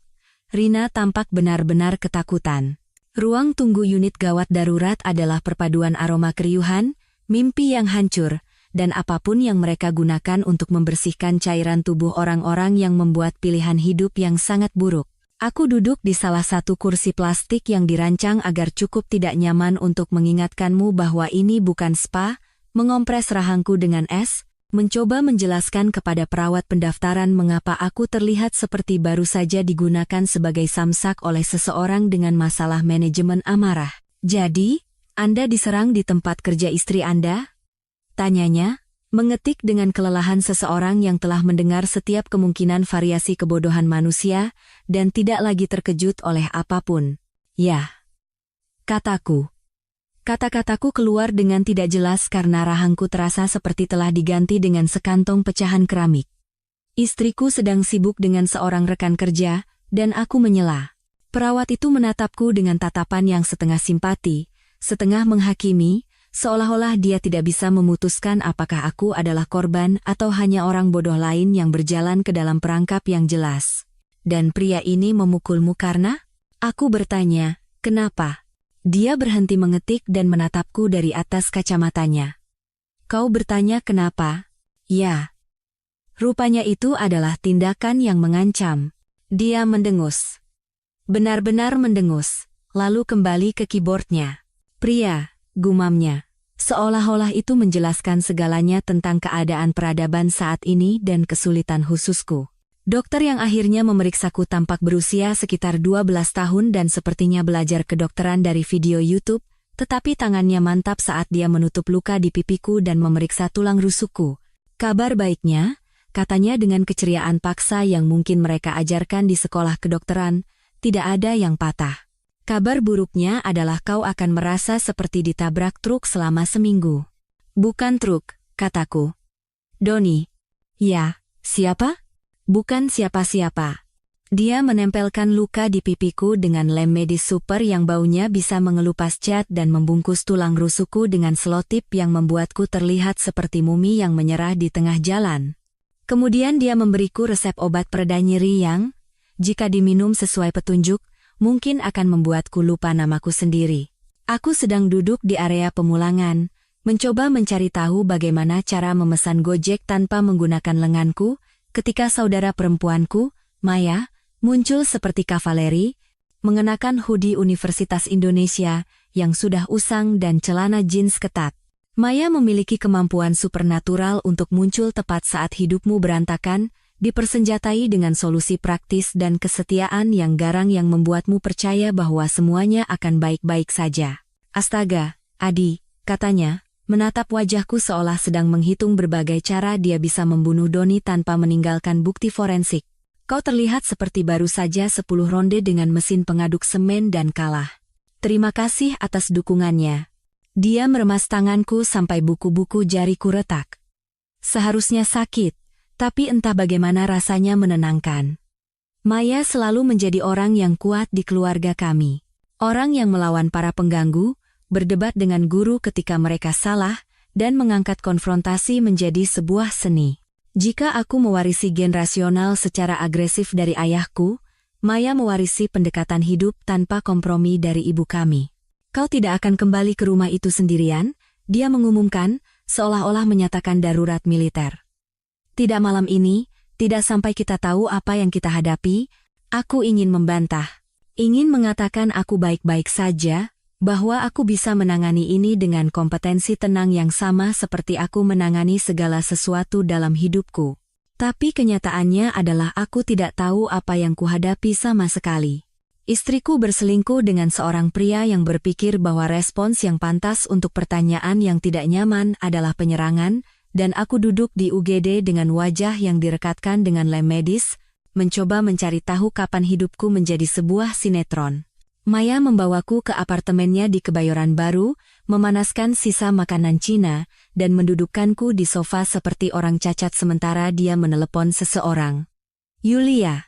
Rina tampak benar-benar ketakutan. Ruang tunggu unit gawat darurat adalah perpaduan aroma keriuhan, mimpi yang hancur, dan apapun yang mereka gunakan untuk membersihkan cairan tubuh orang-orang yang membuat pilihan hidup yang sangat buruk. Aku duduk di salah satu kursi plastik yang dirancang agar cukup tidak nyaman untuk mengingatkanmu bahwa ini bukan spa, mengompres rahangku dengan es, mencoba menjelaskan kepada perawat pendaftaran mengapa aku terlihat seperti baru saja digunakan sebagai samsak oleh seseorang dengan masalah manajemen amarah. "Jadi, Anda diserang di tempat kerja istri Anda?" tanyanya, mengetik dengan kelelahan seseorang yang telah mendengar setiap kemungkinan variasi kebodohan manusia dan tidak lagi terkejut oleh apapun. "Ya," kataku. Kata-kataku keluar dengan tidak jelas karena rahangku terasa seperti telah diganti dengan sekantong pecahan keramik. Istriku sedang sibuk dengan seorang rekan kerja, dan aku menyela. Perawat itu menatapku dengan tatapan yang setengah simpati, setengah menghakimi, seolah-olah dia tidak bisa memutuskan apakah aku adalah korban atau hanya orang bodoh lain yang berjalan ke dalam perangkap yang jelas. "Dan pria ini memukulmu karena?" Aku bertanya, "Kenapa?" Dia berhenti mengetik dan menatapku dari atas kacamatanya. "Kau bertanya kenapa?" "Ya." Rupanya itu adalah tindakan yang mengancam. Dia mendengus. Benar-benar mendengus, lalu kembali ke keyboardnya. "Pria," gumamnya. Seolah-olah itu menjelaskan segalanya tentang keadaan peradaban saat ini dan kesulitan khususku. Dokter yang akhirnya memeriksaku tampak berusia sekitar 12 tahun dan sepertinya belajar kedokteran dari video YouTube, tetapi tangannya mantap saat dia menutup luka di pipiku dan memeriksa tulang rusukku. "Kabar baiknya," katanya dengan keceriaan paksa yang mungkin mereka ajarkan di sekolah kedokteran, "tidak ada yang patah. Kabar buruknya adalah kau akan merasa seperti ditabrak truk selama seminggu." "Bukan truk," kataku. "Doni." "Ya, siapa?" "Bukan siapa-siapa." Dia menempelkan luka di pipiku dengan lem medis super yang baunya bisa mengelupas cat dan membungkus tulang rusukku dengan selotip yang membuatku terlihat seperti mumi yang menyerah di tengah jalan. Kemudian dia memberiku resep obat pereda nyeri yang, jika diminum sesuai petunjuk, mungkin akan membuatku lupa namaku sendiri. Aku sedang duduk di area pemulangan, mencoba mencari tahu bagaimana cara memesan Gojek tanpa menggunakan lenganku, ketika saudara perempuanku, Maya, muncul seperti kavaleri, mengenakan hoodie Universitas Indonesia yang sudah usang dan celana jeans ketat. Maya memiliki kemampuan supernatural untuk muncul tepat saat hidupmu berantakan, dipersenjatai dengan solusi praktis dan kesetiaan yang garang yang membuatmu percaya bahwa semuanya akan baik-baik saja. "Astaga, Adi," katanya, menatap wajahku seolah sedang menghitung berbagai cara dia bisa membunuh Doni tanpa meninggalkan bukti forensik. "Kau terlihat seperti baru saja 10 ronde dengan mesin pengaduk semen dan kalah. Terima kasih atas dukungannya." Dia meremas tanganku sampai buku-buku jariku retak. Seharusnya sakit, tapi entah bagaimana rasanya menenangkan. Maya selalu menjadi orang yang kuat di keluarga kami. Orang yang melawan para pengganggu, berdebat dengan guru ketika mereka salah, dan mengangkat konfrontasi menjadi sebuah seni. Jika aku mewarisi gen rasional secara agresif dari ayahku, Maya mewarisi pendekatan hidup tanpa kompromi dari ibu kami. Kau tidak akan kembali ke rumah itu sendirian, dia mengumumkan, seolah-olah menyatakan darurat militer. Tidak malam ini, tidak sampai kita tahu apa yang kita hadapi, aku ingin membantah. Ingin mengatakan aku baik-baik saja, bahwa aku bisa menangani ini dengan kompetensi tenang yang sama seperti aku menangani segala sesuatu dalam hidupku. Tapi kenyataannya adalah aku tidak tahu apa yang kuhadapi sama sekali. Istriku berselingkuh dengan seorang pria yang berpikir bahwa respons yang pantas untuk pertanyaan yang tidak nyaman adalah penyerangan, dan aku duduk di UGD dengan wajah yang direkatkan dengan lem medis, mencoba mencari tahu kapan hidupku menjadi sebuah sinetron. Maya membawaku ke apartemennya di Kebayoran Baru, memanaskan sisa makanan Cina, dan mendudukkanku di sofa seperti orang cacat sementara dia menelepon seseorang. Yulia.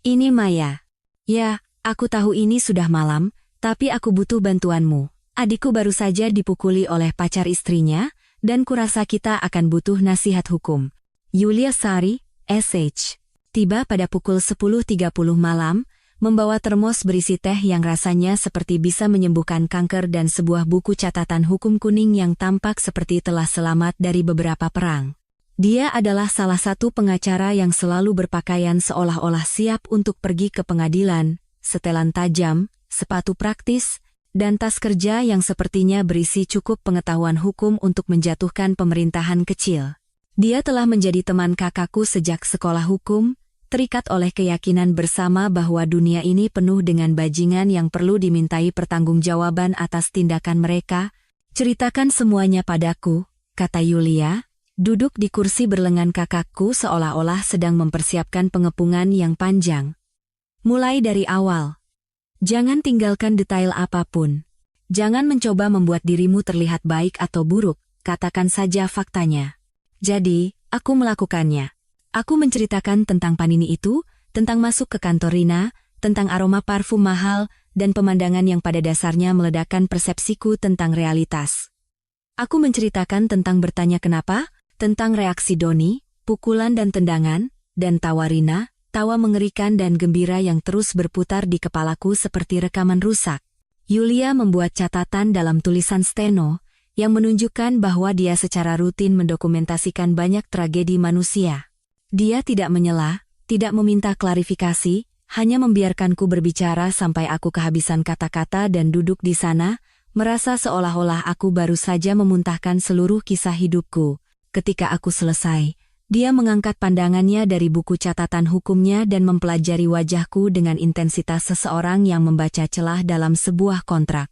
Ini Maya. Ya, aku tahu ini sudah malam, tapi aku butuh bantuanmu. Adikku baru saja dipukuli oleh pacar istrinya, dan kurasa kita akan butuh nasihat hukum. Yulia Sari, SH. Tiba pada pukul 10.30 malam, membawa termos berisi teh yang rasanya seperti bisa menyembuhkan kanker dan sebuah buku catatan hukum kuning yang tampak seperti telah selamat dari beberapa perang. Dia adalah salah satu pengacara yang selalu berpakaian seolah-olah siap untuk pergi ke pengadilan, setelan tajam, sepatu praktis, dan tas kerja yang sepertinya berisi cukup pengetahuan hukum untuk menjatuhkan pemerintahan kecil. Dia telah menjadi teman kakakku sejak sekolah hukum, terikat oleh keyakinan bersama bahwa dunia ini penuh dengan bajingan yang perlu dimintai pertanggungjawaban atas tindakan mereka. Ceritakan semuanya padaku, kata Yulia, duduk di kursi berlengan kakakku seolah-olah sedang mempersiapkan pengepungan yang panjang. Mulai dari awal. Jangan tinggalkan detail apapun. Jangan mencoba membuat dirimu terlihat baik atau buruk, katakan saja faktanya. Jadi, aku melakukannya. Aku menceritakan tentang Panini itu, tentang masuk ke kantor Rina, tentang aroma parfum mahal, dan pemandangan yang pada dasarnya meledakkan persepsiku tentang realitas. Aku menceritakan tentang bertanya kenapa, tentang reaksi Doni, pukulan dan tendangan, dan tawa Rina, tawa mengerikan dan gembira yang terus berputar di kepalaku seperti rekaman rusak. Yulia membuat catatan dalam tulisan steno, yang menunjukkan bahwa dia secara rutin mendokumentasikan banyak tragedi manusia. Dia tidak menyela, tidak meminta klarifikasi, hanya membiarkanku berbicara sampai aku kehabisan kata-kata dan duduk di sana, merasa seolah-olah aku baru saja memuntahkan seluruh kisah hidupku. Ketika aku selesai, dia mengangkat pandangannya dari buku catatan hukumnya dan mempelajari wajahku dengan intensitas seseorang yang membaca celah dalam sebuah kontrak.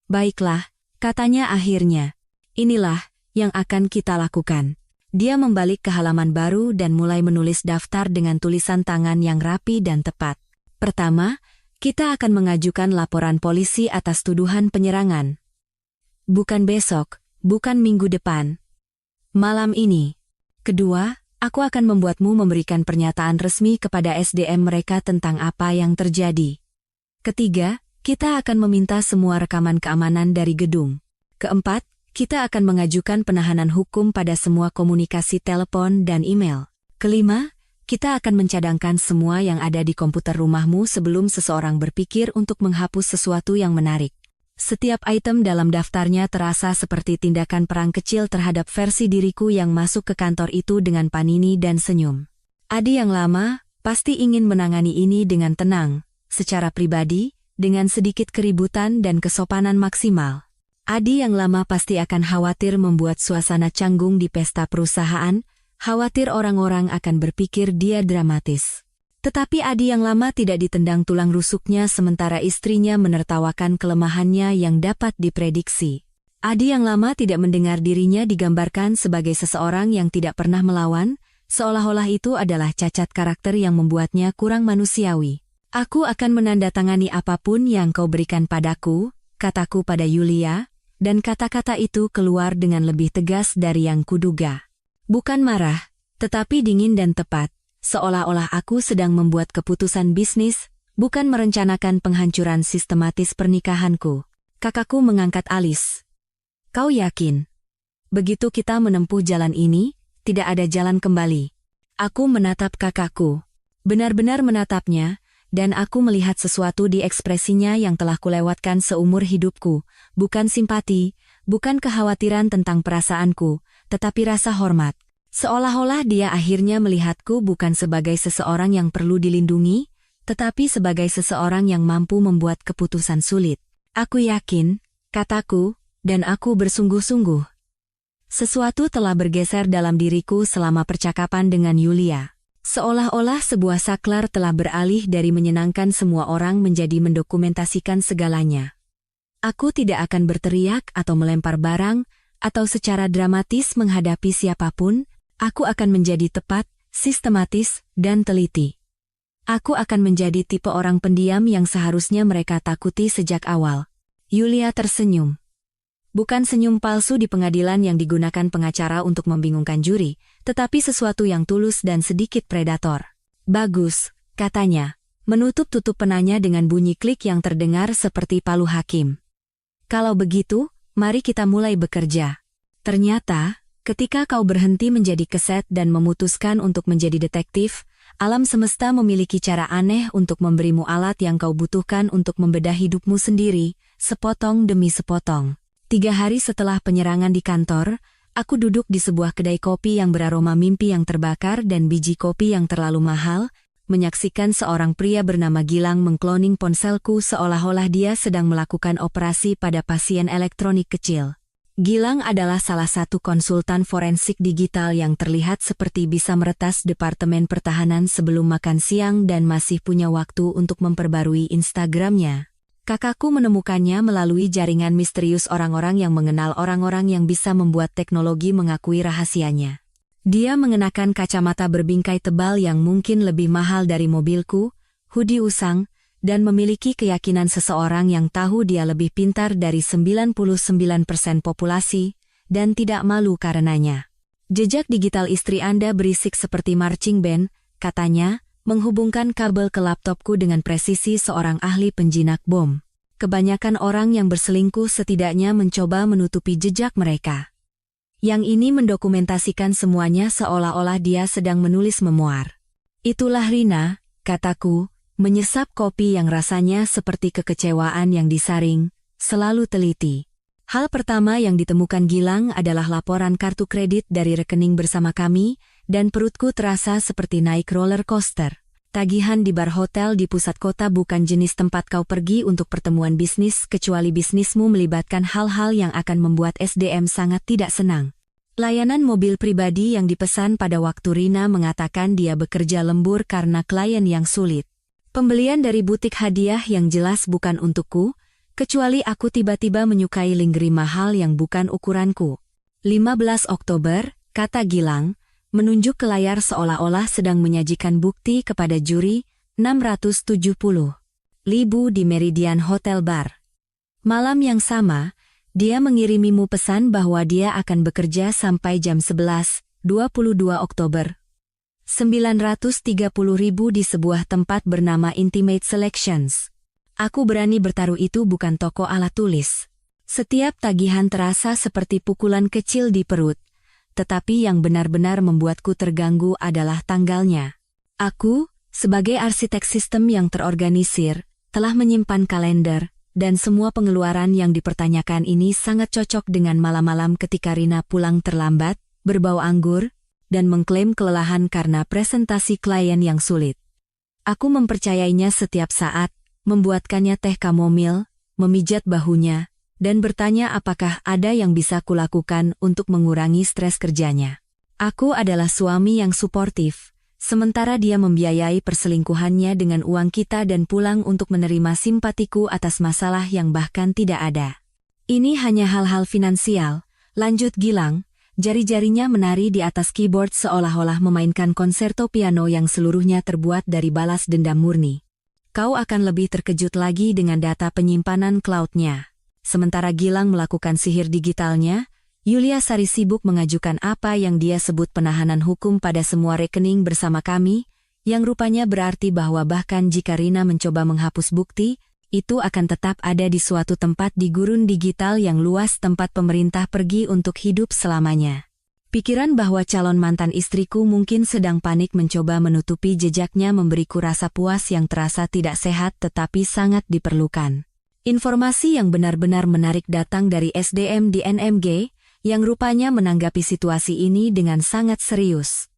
Baiklah, katanya akhirnya. Inilah yang akan kita lakukan. Dia membalik ke halaman baru dan mulai menulis daftar dengan tulisan tangan yang rapi dan tepat. Pertama, kita akan mengajukan laporan polisi atas tuduhan penyerangan. Bukan besok, bukan minggu depan. Malam ini. Kedua, aku akan membuatmu memberikan pernyataan resmi kepada SDM mereka tentang apa yang terjadi. Ketiga, kita akan meminta semua rekaman keamanan dari gedung. Keempat, kita akan mengajukan penahanan hukum pada semua komunikasi telepon dan email. Kelima, kita akan mencadangkan semua yang ada di komputer rumahmu sebelum seseorang berpikir untuk menghapus sesuatu yang menarik. Setiap item dalam daftarnya terasa seperti tindakan perang kecil terhadap versi diriku yang masuk ke kantor itu dengan Panini dan senyum. Adi yang lama pasti ingin menangani ini dengan tenang, secara pribadi, dengan sedikit keributan dan kesopanan maksimal. Adi yang lama pasti akan khawatir membuat suasana canggung di pesta perusahaan, khawatir orang-orang akan berpikir dia dramatis. Tetapi Adi yang lama tidak ditendang tulang rusuknya sementara istrinya menertawakan kelemahannya yang dapat diprediksi. Adi yang lama tidak mendengar dirinya digambarkan sebagai seseorang yang tidak pernah melawan, seolah-olah itu adalah cacat karakter yang membuatnya kurang manusiawi. Aku akan menandatangani apapun yang kau berikan padaku, kataku pada Yulia. Dan kata-kata itu keluar dengan lebih tegas dari yang kuduga. Bukan marah, tetapi dingin dan tepat, seolah-olah aku sedang membuat keputusan bisnis, bukan merencanakan penghancuran sistematis pernikahanku. Kakakku mengangkat alis. Kau yakin? Begitu kita menempuh jalan ini, tidak ada jalan kembali. Aku menatap kakakku. Benar-benar menatapnya, dan aku melihat sesuatu di ekspresinya yang telah kulewatkan seumur hidupku. Bukan simpati, bukan kekhawatiran tentang perasaanku, tetapi rasa hormat. Seolah-olah dia akhirnya melihatku bukan sebagai seseorang yang perlu dilindungi, tetapi sebagai seseorang yang mampu membuat keputusan sulit. Aku yakin, kataku, dan aku bersungguh-sungguh. Sesuatu telah bergeser dalam diriku selama percakapan dengan Yulia. Seolah-olah sebuah saklar telah beralih dari menyenangkan semua orang menjadi mendokumentasikan segalanya. Aku tidak akan berteriak atau melempar barang, atau secara dramatis menghadapi siapapun. Aku akan menjadi tepat, sistematis, dan teliti. Aku akan menjadi tipe orang pendiam yang seharusnya mereka takuti sejak awal. Yulia tersenyum. Bukan senyum palsu di pengadilan yang digunakan pengacara untuk membingungkan juri, tetapi sesuatu yang tulus dan sedikit predator. Bagus, katanya, menutup-tutup penanya dengan bunyi klik yang terdengar seperti palu hakim. Kalau begitu, mari kita mulai bekerja. Ternyata, ketika kau berhenti menjadi keset dan memutuskan untuk menjadi detektif, alam semesta memiliki cara aneh untuk memberimu alat yang kau butuhkan untuk membedah hidupmu sendiri, sepotong demi sepotong. 3 hari setelah penyerangan di kantor, aku duduk di sebuah kedai kopi yang beraroma mimpi yang terbakar dan biji kopi yang terlalu mahal, menyaksikan seorang pria bernama Gilang mengkloning ponselku seolah-olah dia sedang melakukan operasi pada pasien elektronik kecil. Gilang adalah salah satu konsultan forensik digital yang terlihat seperti bisa meretas Departemen Pertahanan sebelum makan siang dan masih punya waktu untuk memperbarui Instagramnya. Kakakku menemukannya melalui jaringan misterius orang-orang yang mengenal orang-orang yang bisa membuat teknologi mengakui rahasianya. Dia mengenakan kacamata berbingkai tebal yang mungkin lebih mahal dari mobilku, hoodie usang, dan memiliki keyakinan seseorang yang tahu dia lebih pintar dari 99% populasi, dan tidak malu karenanya. Jejak digital istri Anda berisik seperti marching band, katanya, menghubungkan kabel ke laptopku dengan presisi seorang ahli penjinak bom. Kebanyakan orang yang berselingkuh setidaknya mencoba menutupi jejak mereka. Yang ini mendokumentasikan semuanya seolah-olah dia sedang menulis memoir. Itulah Rina, kataku, menyesap kopi yang rasanya seperti kekecewaan yang disaring, selalu teliti. Hal pertama yang ditemukan Gilang adalah laporan kartu kredit dari rekening bersama kami, dan perutku terasa seperti naik roller coaster. Tagihan di bar hotel di pusat kota bukan jenis tempat kau pergi untuk pertemuan bisnis kecuali bisnismu melibatkan hal-hal yang akan membuat SDM sangat tidak senang. Layanan mobil pribadi yang dipesan pada waktu Rina mengatakan dia bekerja lembur karena klien yang sulit. Pembelian dari butik hadiah yang jelas bukan untukku, kecuali aku tiba-tiba menyukai lingerie mahal yang bukan ukuranku. 15 Oktober, kata Gilang, menunjuk ke layar seolah-olah sedang menyajikan bukti kepada juri, 670.000 di Meridian Hotel Bar. Malam yang sama, dia mengirimimu pesan bahwa dia akan bekerja sampai jam 11, 22 Oktober. 930.000 di sebuah tempat bernama Intimate Selections. Aku berani bertaruh itu bukan toko alat tulis. Setiap tagihan terasa seperti pukulan kecil di perut. Tetapi yang benar-benar membuatku terganggu adalah tanggalnya. Aku, sebagai arsitek sistem yang terorganisir, telah menyimpan kalender, dan semua pengeluaran yang dipertanyakan ini sangat cocok dengan malam-malam ketika Rina pulang terlambat, berbau anggur, dan mengklaim kelelahan karena presentasi klien yang sulit. Aku mempercayainya setiap saat, membuatkannya teh kamomil, memijat bahunya, dan bertanya apakah ada yang bisa kulakukan untuk mengurangi stres kerjanya. Aku adalah suami yang suportif, sementara dia membiayai perselingkuhannya dengan uang kita dan pulang untuk menerima simpatiku atas masalah yang bahkan tidak ada. Ini hanya hal-hal finansial, lanjut Gilang, jari-jarinya menari di atas keyboard seolah-olah memainkan konserto piano yang seluruhnya terbuat dari balas dendam murni. Kau akan lebih terkejut lagi dengan data penyimpanan cloud-nya. Sementara Gilang melakukan sihir digitalnya, Yulia Sari sibuk mengajukan apa yang dia sebut penahanan hukum pada semua rekening bersama kami, yang rupanya berarti bahwa bahkan jika Rina mencoba menghapus bukti, itu akan tetap ada di suatu tempat di gurun digital yang luas tempat pemerintah pergi untuk hidup selamanya. Pikiran bahwa calon mantan istriku mungkin sedang panik mencoba menutupi jejaknya memberiku rasa puas yang terasa tidak sehat tetapi sangat diperlukan. Informasi yang benar-benar menarik datang dari SDM di NMG, yang rupanya menanggapi situasi ini dengan sangat serius.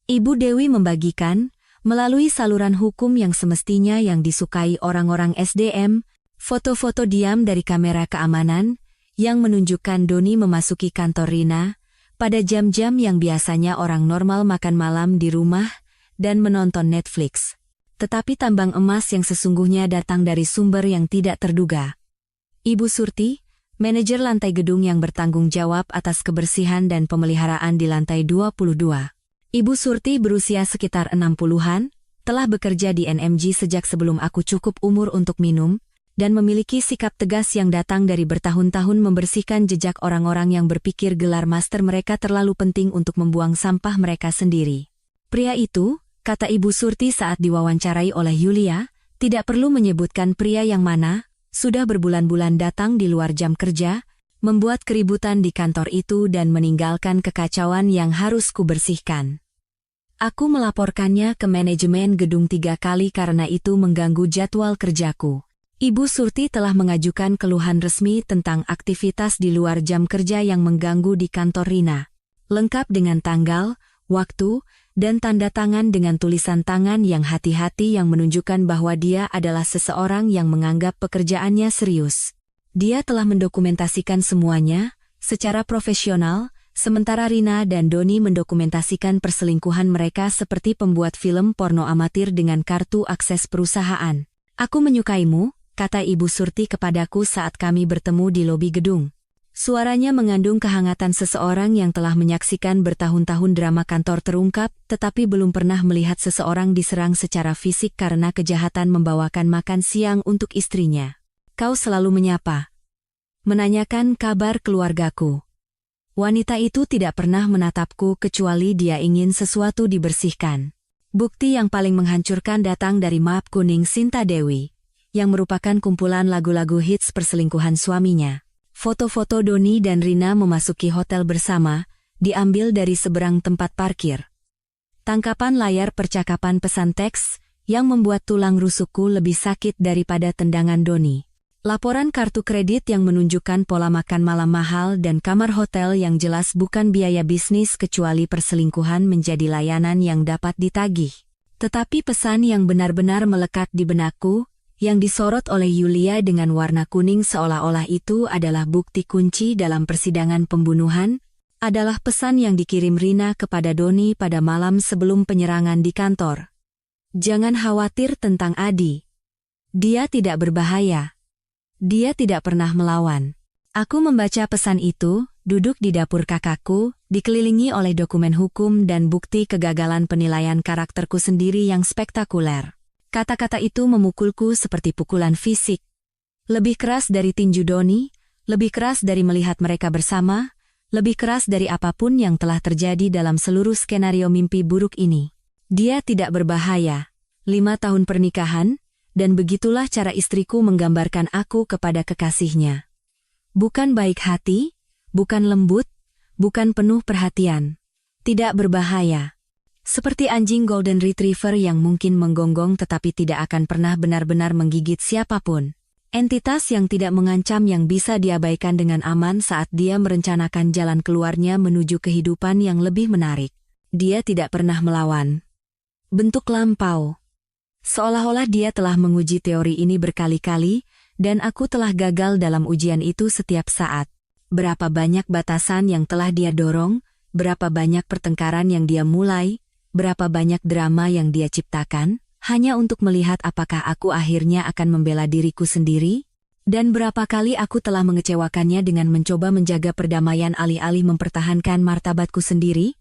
Ibu Dewi membagikan, melalui saluran hukum yang semestinya yang disukai orang-orang SDM, foto-foto diam dari kamera keamanan, yang menunjukkan Doni memasuki kantor Rina, pada jam-jam yang biasanya orang normal makan malam di rumah, dan menonton Netflix. Tetapi tambang emas yang sesungguhnya datang dari sumber yang tidak terduga. Ibu Surti, manajer lantai gedung yang bertanggung jawab atas kebersihan dan pemeliharaan di lantai 22. Ibu Surti berusia sekitar 60-an, telah bekerja di NMG sejak sebelum aku cukup umur untuk minum, dan memiliki sikap tegas yang datang dari bertahun-tahun membersihkan jejak orang-orang yang berpikir gelar master mereka terlalu penting untuk membuang sampah mereka sendiri. Pria itu, kata Ibu Surti saat diwawancarai oleh Yulia, tidak perlu menyebutkan pria yang mana, sudah berbulan-bulan datang di luar jam kerja, membuat keributan di kantor itu dan meninggalkan kekacauan yang harus kubersihkan. Aku melaporkannya ke manajemen gedung 3 kali karena itu mengganggu jadwal kerjaku. Ibu Surti telah mengajukan keluhan resmi tentang aktivitas di luar jam kerja yang mengganggu di kantor Rina. Lengkap dengan tanggal, waktu, dan tanda tangan dengan tulisan tangan yang hati-hati yang menunjukkan bahwa dia adalah seseorang yang menganggap pekerjaannya serius. Dia telah mendokumentasikan semuanya, secara profesional, sementara Rina dan Doni mendokumentasikan perselingkuhan mereka seperti pembuat film porno amatir dengan kartu akses perusahaan. Aku menyukaimu, kata Ibu Surti kepadaku saat kami bertemu di lobi gedung. Suaranya mengandung kehangatan seseorang yang telah menyaksikan bertahun-tahun drama kantor terungkap, tetapi belum pernah melihat seseorang diserang secara fisik karena kejahatan membawakan makan siang untuk istrinya. Kau selalu menyapa. Menanyakan kabar keluargaku. Wanita itu tidak pernah menatapku kecuali dia ingin sesuatu dibersihkan. Bukti yang paling menghancurkan datang dari map kuning Sinta Dewi, yang merupakan kumpulan lagu-lagu hits perselingkuhan suaminya. Foto-foto Doni dan Rina memasuki hotel bersama, diambil dari seberang tempat parkir. Tangkapan layar percakapan pesan teks, yang membuat tulang rusukku lebih sakit daripada tendangan Doni. Laporan kartu kredit yang menunjukkan pola makan malam mahal dan kamar hotel yang jelas bukan biaya bisnis kecuali perselingkuhan menjadi layanan yang dapat ditagih. Tetapi pesan yang benar-benar melekat di benakku, yang disorot oleh Yulia dengan warna kuning seolah-olah itu adalah bukti kunci dalam persidangan pembunuhan, adalah pesan yang dikirim Rina kepada Doni pada malam sebelum penyerangan di kantor. Jangan khawatir tentang Adi. Dia tidak berbahaya. Dia tidak pernah melawan. Aku membaca pesan itu, duduk di dapur kakakku, dikelilingi oleh dokumen hukum dan bukti kegagalan penilaian karakterku sendiri yang spektakuler. Kata-kata itu memukulku seperti pukulan fisik. Lebih keras dari tinju Doni, lebih keras dari melihat mereka bersama, lebih keras dari apapun yang telah terjadi dalam seluruh skenario mimpi buruk ini. Dia tidak berbahaya. 5 tahun pernikahan, dan begitulah cara istriku menggambarkan aku kepada kekasihnya. Bukan baik hati, bukan lembut, bukan penuh perhatian. Tidak berbahaya. Seperti anjing Golden Retriever yang mungkin menggonggong tetapi tidak akan pernah benar-benar menggigit siapapun. Entitas yang tidak mengancam yang bisa diabaikan dengan aman saat dia merencanakan jalan keluarnya menuju kehidupan yang lebih menarik. Dia tidak pernah melawan. Bentuk lampau. Seolah-olah dia telah menguji teori ini berkali-kali, dan aku telah gagal dalam ujian itu setiap saat. Berapa banyak batasan yang telah dia dorong, berapa banyak pertengkaran yang dia mulai, berapa banyak drama yang dia ciptakan, hanya untuk melihat apakah aku akhirnya akan membela diriku sendiri? Dan berapa kali aku telah mengecewakannya dengan mencoba menjaga perdamaian alih-alih mempertahankan martabatku sendiri?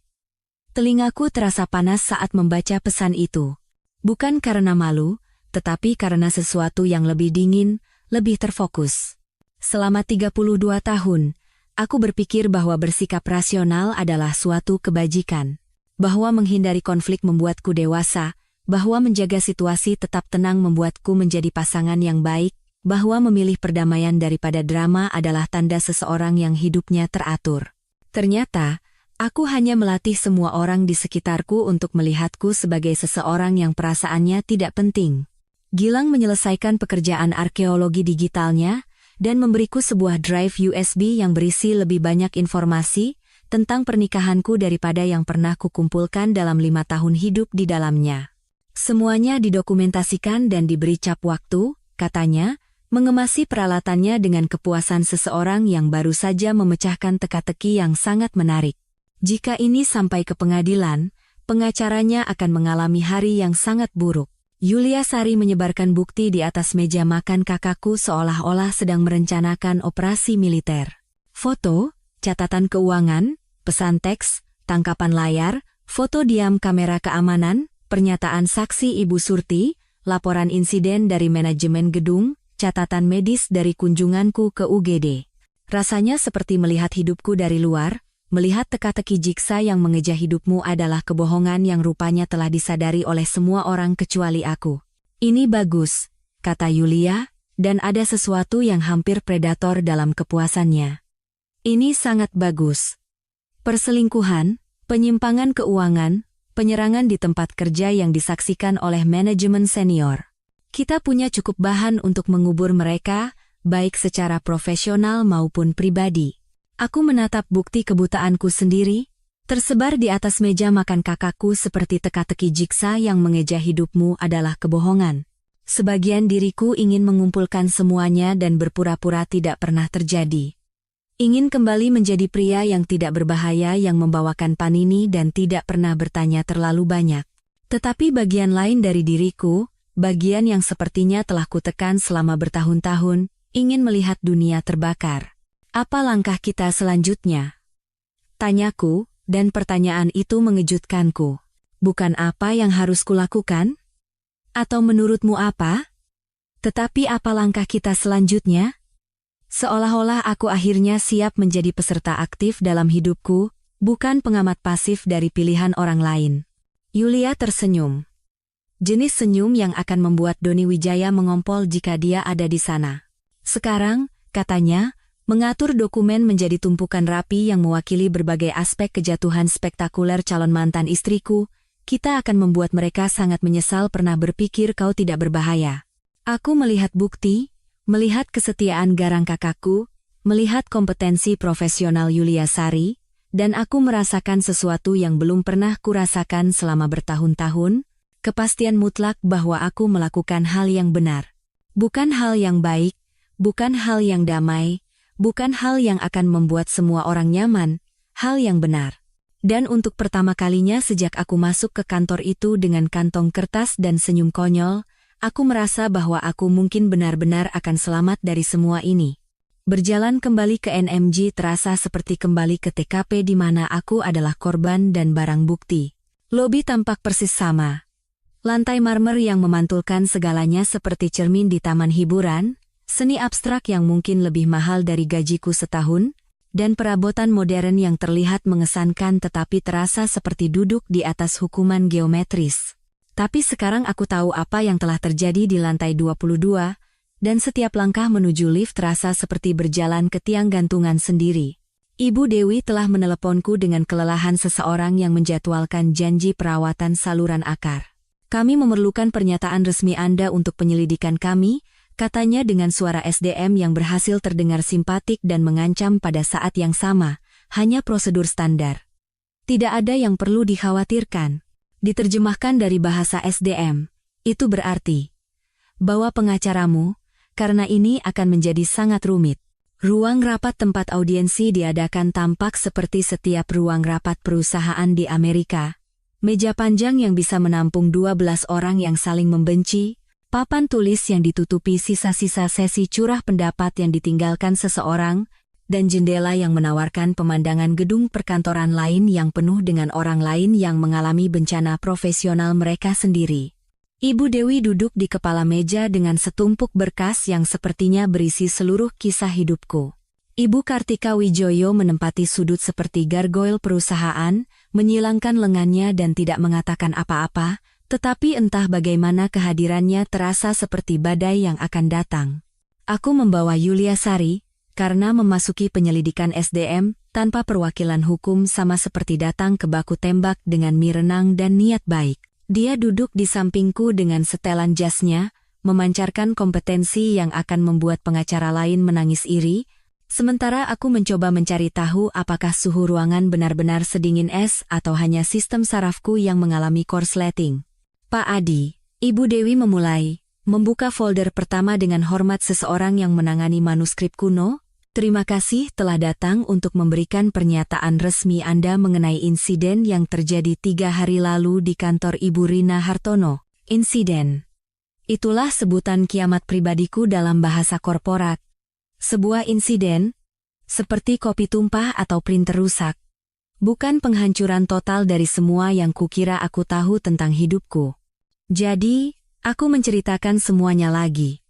Telingaku terasa panas saat membaca pesan itu. Bukan karena malu, tetapi karena sesuatu yang lebih dingin, lebih terfokus. Selama 32 tahun, aku berpikir bahwa bersikap rasional adalah suatu kebajikan. Bahwa menghindari konflik membuatku dewasa, bahwa menjaga situasi tetap tenang membuatku menjadi pasangan yang baik, bahwa memilih perdamaian daripada drama adalah tanda seseorang yang hidupnya teratur. Ternyata, aku hanya melatih semua orang di sekitarku untuk melihatku sebagai seseorang yang perasaannya tidak penting. Gilang menyelesaikan pekerjaan arkeologi digitalnya dan memberiku sebuah drive USB yang berisi lebih banyak informasi tentang pernikahanku daripada yang pernah kukumpulkan dalam 5 tahun hidup di dalamnya. Semuanya didokumentasikan dan diberi cap waktu, katanya, mengemasi peralatannya dengan kepuasan seseorang yang baru saja memecahkan teka-teki yang sangat menarik. Jika ini sampai ke pengadilan, pengacaranya akan mengalami hari yang sangat buruk. Yulia Sari menyebarkan bukti di atas meja makan kakakku seolah-olah sedang merencanakan operasi militer. Foto, catatan keuangan, pesan teks, tangkapan layar, foto diam kamera keamanan, pernyataan saksi Ibu Surti, laporan insiden dari manajemen gedung, catatan medis dari kunjunganku ke UGD. Rasanya seperti melihat hidupku dari luar, melihat teka-teki jiksa yang mengejar hidupmu adalah kebohongan yang rupanya telah disadari oleh semua orang kecuali aku. Ini bagus, kata Yulia, dan ada sesuatu yang hampir predator dalam kepuasannya. Ini sangat bagus. Perselingkuhan, penyimpangan keuangan, penyerangan di tempat kerja yang disaksikan oleh manajemen senior. Kita punya cukup bahan untuk mengubur mereka, baik secara profesional maupun pribadi. Aku menatap bukti kebutaanku sendiri, tersebar di atas meja makan kakakku seperti teka-teki jiksa yang mengejar hidupmu adalah kebohongan. Sebagian diriku ingin mengumpulkan semuanya dan berpura-pura tidak pernah terjadi. Ingin kembali menjadi pria yang tidak berbahaya yang membawakan panini dan tidak pernah bertanya terlalu banyak. Tetapi bagian lain dari diriku, bagian yang sepertinya telah kutekan selama bertahun-tahun, ingin melihat dunia terbakar. Apa langkah kita selanjutnya? Tanyaku, dan pertanyaan itu mengejutkanku. Bukan apa yang harus kulakukan? Atau menurutmu apa? Tetapi apa langkah kita selanjutnya? Seolah-olah aku akhirnya siap menjadi peserta aktif dalam hidupku, bukan pengamat pasif dari pilihan orang lain. Yulia tersenyum. Jenis senyum yang akan membuat Doni Wijaya mengompol jika dia ada di sana. Sekarang, katanya, mengatur dokumen menjadi tumpukan rapi yang mewakili berbagai aspek kejatuhan spektakuler calon mantan istriku, kita akan membuat mereka sangat menyesal pernah berpikir kau tidak berbahaya. Aku melihat bukti, melihat kesetiaan garang kakakku, melihat kompetensi profesional Yulia Sari, dan aku merasakan sesuatu yang belum pernah kurasakan selama bertahun-tahun, kepastian mutlak bahwa aku melakukan hal yang benar. Bukan hal yang baik, bukan hal yang damai, bukan hal yang akan membuat semua orang nyaman, hal yang benar. Dan untuk pertama kalinya sejak aku masuk ke kantor itu dengan kantong kertas dan senyum konyol, aku merasa bahwa aku mungkin benar-benar akan selamat dari semua ini. Berjalan kembali ke NMG terasa seperti kembali ke TKP di mana aku adalah korban dan barang bukti. Lobi tampak persis sama. Lantai marmer yang memantulkan segalanya seperti cermin di taman hiburan, seni abstrak yang mungkin lebih mahal dari gajiku setahun, dan perabotan modern yang terlihat mengesankan tetapi terasa seperti duduk di atas hukuman geometris. Tapi sekarang aku tahu apa yang telah terjadi di lantai 22, dan setiap langkah menuju lift terasa seperti berjalan ke tiang gantungan sendiri. Ibu Dewi telah meneleponku dengan kelelahan seseorang yang menjadwalkan janji perawatan saluran akar. Kami memerlukan pernyataan resmi Anda untuk penyelidikan kami, katanya dengan suara SDM yang berhasil terdengar simpatik dan mengancam pada saat yang sama, hanya prosedur standar. Tidak ada yang perlu dikhawatirkan. Diterjemahkan dari bahasa SDM, itu berarti bahwa pengacaramu, karena ini akan menjadi sangat rumit. Ruang rapat tempat audiensi diadakan tampak seperti setiap ruang rapat perusahaan di Amerika. Meja panjang yang bisa menampung 12 orang yang saling membenci, papan tulis yang ditutupi sisa-sisa sesi curah pendapat yang ditinggalkan seseorang, dan jendela yang menawarkan pemandangan gedung perkantoran lain yang penuh dengan orang lain yang mengalami bencana profesional mereka sendiri. Ibu Dewi duduk di kepala meja dengan setumpuk berkas yang sepertinya berisi seluruh kisah hidupku. Ibu Kartika Wijoyo menempati sudut seperti gargoyle perusahaan, menyilangkan lengannya dan tidak mengatakan apa-apa, tetapi entah bagaimana kehadirannya terasa seperti badai yang akan datang. Aku membawa Yulia Sari, karena memasuki penyelidikan SDM tanpa perwakilan hukum sama seperti datang ke baku tembak dengan mie renang dan niat baik. Dia duduk di sampingku dengan setelan jasnya, memancarkan kompetensi yang akan membuat pengacara lain menangis iri, sementara aku mencoba mencari tahu apakah suhu ruangan benar-benar sedingin es atau hanya sistem sarafku yang mengalami korsleting. Pak Adi, Ibu Dewi memulai, membuka folder pertama dengan hormat seseorang yang menangani manuskrip kuno. Terima kasih telah datang untuk memberikan pernyataan resmi Anda mengenai insiden yang terjadi 3 hari lalu di kantor Ibu Rina Hartono. Insiden. Itulah sebutan kiamat pribadiku dalam bahasa korporat. Sebuah insiden, seperti kopi tumpah atau printer rusak. Bukan penghancuran total dari semua yang kukira aku tahu tentang hidupku. Jadi, aku menceritakan semuanya lagi.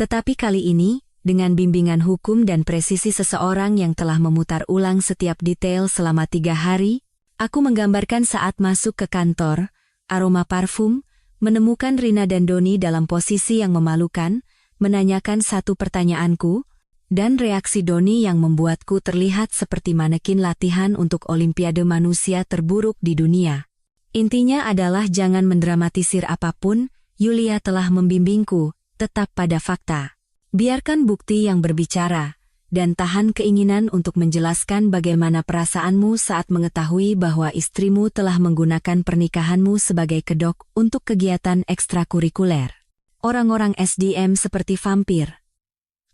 Tetapi kali ini, dengan bimbingan hukum dan presisi seseorang yang telah memutar ulang setiap detail selama 3 hari, aku menggambarkan saat masuk ke kantor, aroma parfum, menemukan Rina dan Doni dalam posisi yang memalukan, menanyakan satu pertanyaanku, dan reaksi Doni yang membuatku terlihat seperti manekin latihan untuk Olimpiade manusia terburuk di dunia. Intinya adalah jangan mendramatisir apapun, Yulia telah membimbingku, tetap pada fakta. Biarkan bukti yang berbicara, dan tahan keinginan untuk menjelaskan bagaimana perasaanmu saat mengetahui bahwa istrimu telah menggunakan pernikahanmu sebagai kedok untuk kegiatan ekstrakurikuler. Orang-orang SDM seperti vampir.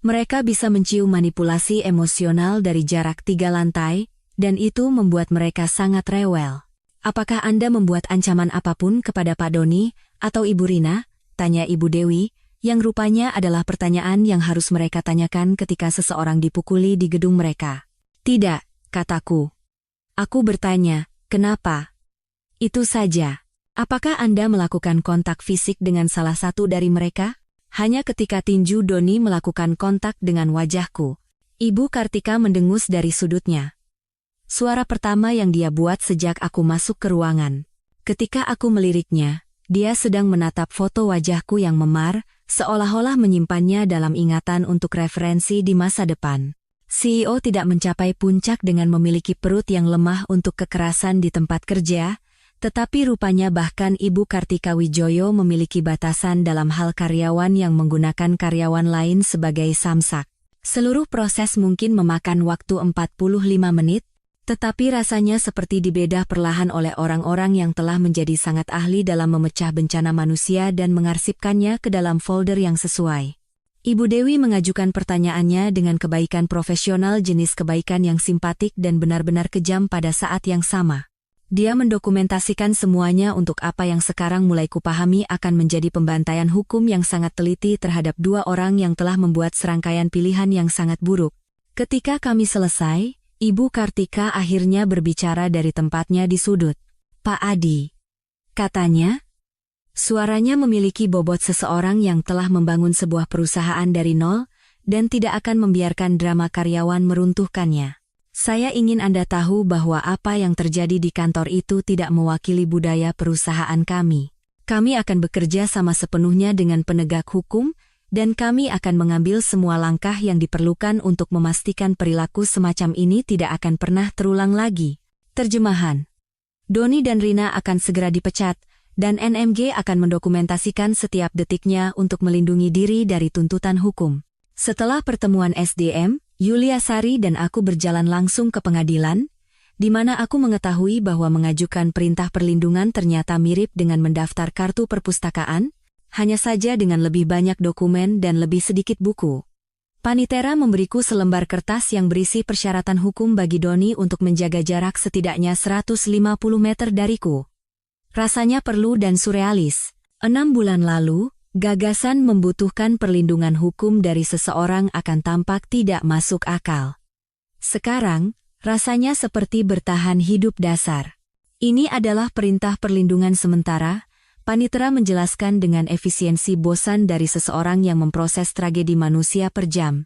Mereka bisa mencium manipulasi emosional dari jarak 3 lantai, dan itu membuat mereka sangat rewel. Apakah Anda membuat ancaman apapun kepada Pak Doni atau Ibu Rina? Tanya Ibu Dewi. Yang rupanya adalah pertanyaan yang harus mereka tanyakan ketika seseorang dipukuli di gedung mereka. Tidak, kataku. Aku bertanya, kenapa? Itu saja. Apakah Anda melakukan kontak fisik dengan salah satu dari mereka? Hanya ketika tinju Doni melakukan kontak dengan wajahku. Ibu Kartika mendengus dari sudutnya. Suara pertama yang dia buat sejak aku masuk ke ruangan. Ketika aku meliriknya, dia sedang menatap foto wajahku yang memar, seolah-olah menyimpannya dalam ingatan untuk referensi di masa depan. CEO tidak mencapai puncak dengan memiliki perut yang lemah untuk kekerasan di tempat kerja, tetapi rupanya bahkan Ibu Kartika Wijoyo memiliki batasan dalam hal karyawan yang menggunakan karyawan lain sebagai samsak. Seluruh proses mungkin memakan waktu 45 menit, tetapi rasanya seperti dibedah perlahan oleh orang-orang yang telah menjadi sangat ahli dalam memecah bencana manusia dan mengarsipkannya ke dalam folder yang sesuai. Ibu Dewi mengajukan pertanyaannya dengan kebaikan profesional, jenis kebaikan yang simpatik dan benar-benar kejam pada saat yang sama. Dia mendokumentasikan semuanya untuk apa yang sekarang mulai kupahami akan menjadi pembantaian hukum yang sangat teliti terhadap 2 orang yang telah membuat serangkaian pilihan yang sangat buruk. Ketika kami selesai, Ibu Kartika akhirnya berbicara dari tempatnya di sudut. Pak Adi, katanya, suaranya memiliki bobot seseorang yang telah membangun sebuah perusahaan dari nol dan tidak akan membiarkan drama karyawan meruntuhkannya. Saya ingin Anda tahu bahwa apa yang terjadi di kantor itu tidak mewakili budaya perusahaan kami. Kami akan bekerja sama sepenuhnya dengan penegak hukum, dan kami akan mengambil semua langkah yang diperlukan untuk memastikan perilaku semacam ini tidak akan pernah terulang lagi. Terjemahan. Doni dan Rina akan segera dipecat, dan NMG akan mendokumentasikan setiap detiknya untuk melindungi diri dari tuntutan hukum. Setelah pertemuan SDM, Yulia Sari dan aku berjalan langsung ke pengadilan, di mana aku mengetahui bahwa mengajukan perintah perlindungan ternyata mirip dengan mendaftar kartu perpustakaan, hanya saja dengan lebih banyak dokumen dan lebih sedikit buku. Panitera memberiku selembar kertas yang berisi persyaratan hukum bagi Doni untuk menjaga jarak setidaknya 150 meter dariku. Rasanya perlu dan surrealis. 6 bulan lalu, gagasan membutuhkan perlindungan hukum dari seseorang akan tampak tidak masuk akal. Sekarang, rasanya seperti bertahan hidup dasar. Ini adalah perintah perlindungan sementara, Panitera menjelaskan dengan efisiensi bosan dari seseorang yang memproses tragedi manusia per jam.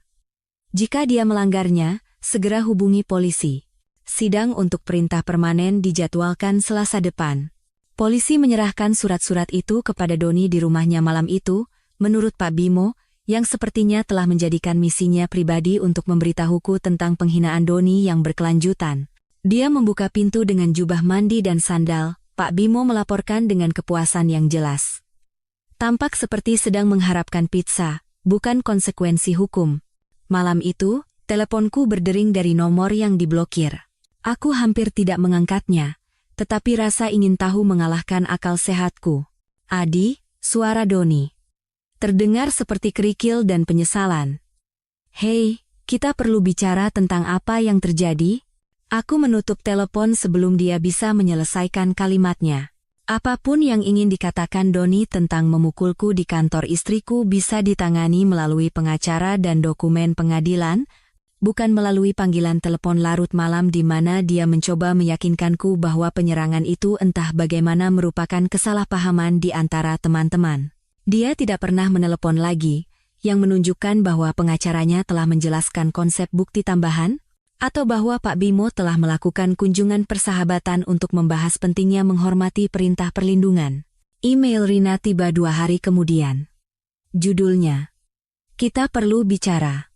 Jika dia melanggarnya, segera hubungi polisi. Sidang untuk perintah permanen dijadwalkan Selasa depan. Polisi menyerahkan surat-surat itu kepada Doni di rumahnya malam itu, menurut Pak Bimo, yang sepertinya telah menjadikan misinya pribadi untuk memberitahuku tentang penghinaan Doni yang berkelanjutan. Dia membuka pintu dengan jubah mandi dan sandal. Pak Bimo melaporkan dengan kepuasan yang jelas. Tampak seperti sedang mengharapkan pizza, bukan konsekuensi hukum. Malam itu, teleponku berdering dari nomor yang diblokir. Aku hampir tidak mengangkatnya, tetapi rasa ingin tahu mengalahkan akal sehatku. Adi, suara Doni terdengar seperti kerikil dan penyesalan. Hei, kita perlu bicara tentang apa yang terjadi? Aku menutup telepon sebelum dia bisa menyelesaikan kalimatnya. Apapun yang ingin dikatakan Doni tentang memukulku di kantor istriku bisa ditangani melalui pengacara dan dokumen pengadilan, bukan melalui panggilan telepon larut malam di mana dia mencoba meyakinkanku bahwa penyerangan itu entah bagaimana merupakan kesalahpahaman di antara teman-teman. Dia tidak pernah menelepon lagi, yang menunjukkan bahwa pengacaranya telah menjelaskan konsep bukti tambahan, atau bahwa Pak Bimo telah melakukan kunjungan persahabatan untuk membahas pentingnya menghormati perintah perlindungan. Email Rina tiba 2 hari kemudian. Judulnya, "Kita perlu bicara."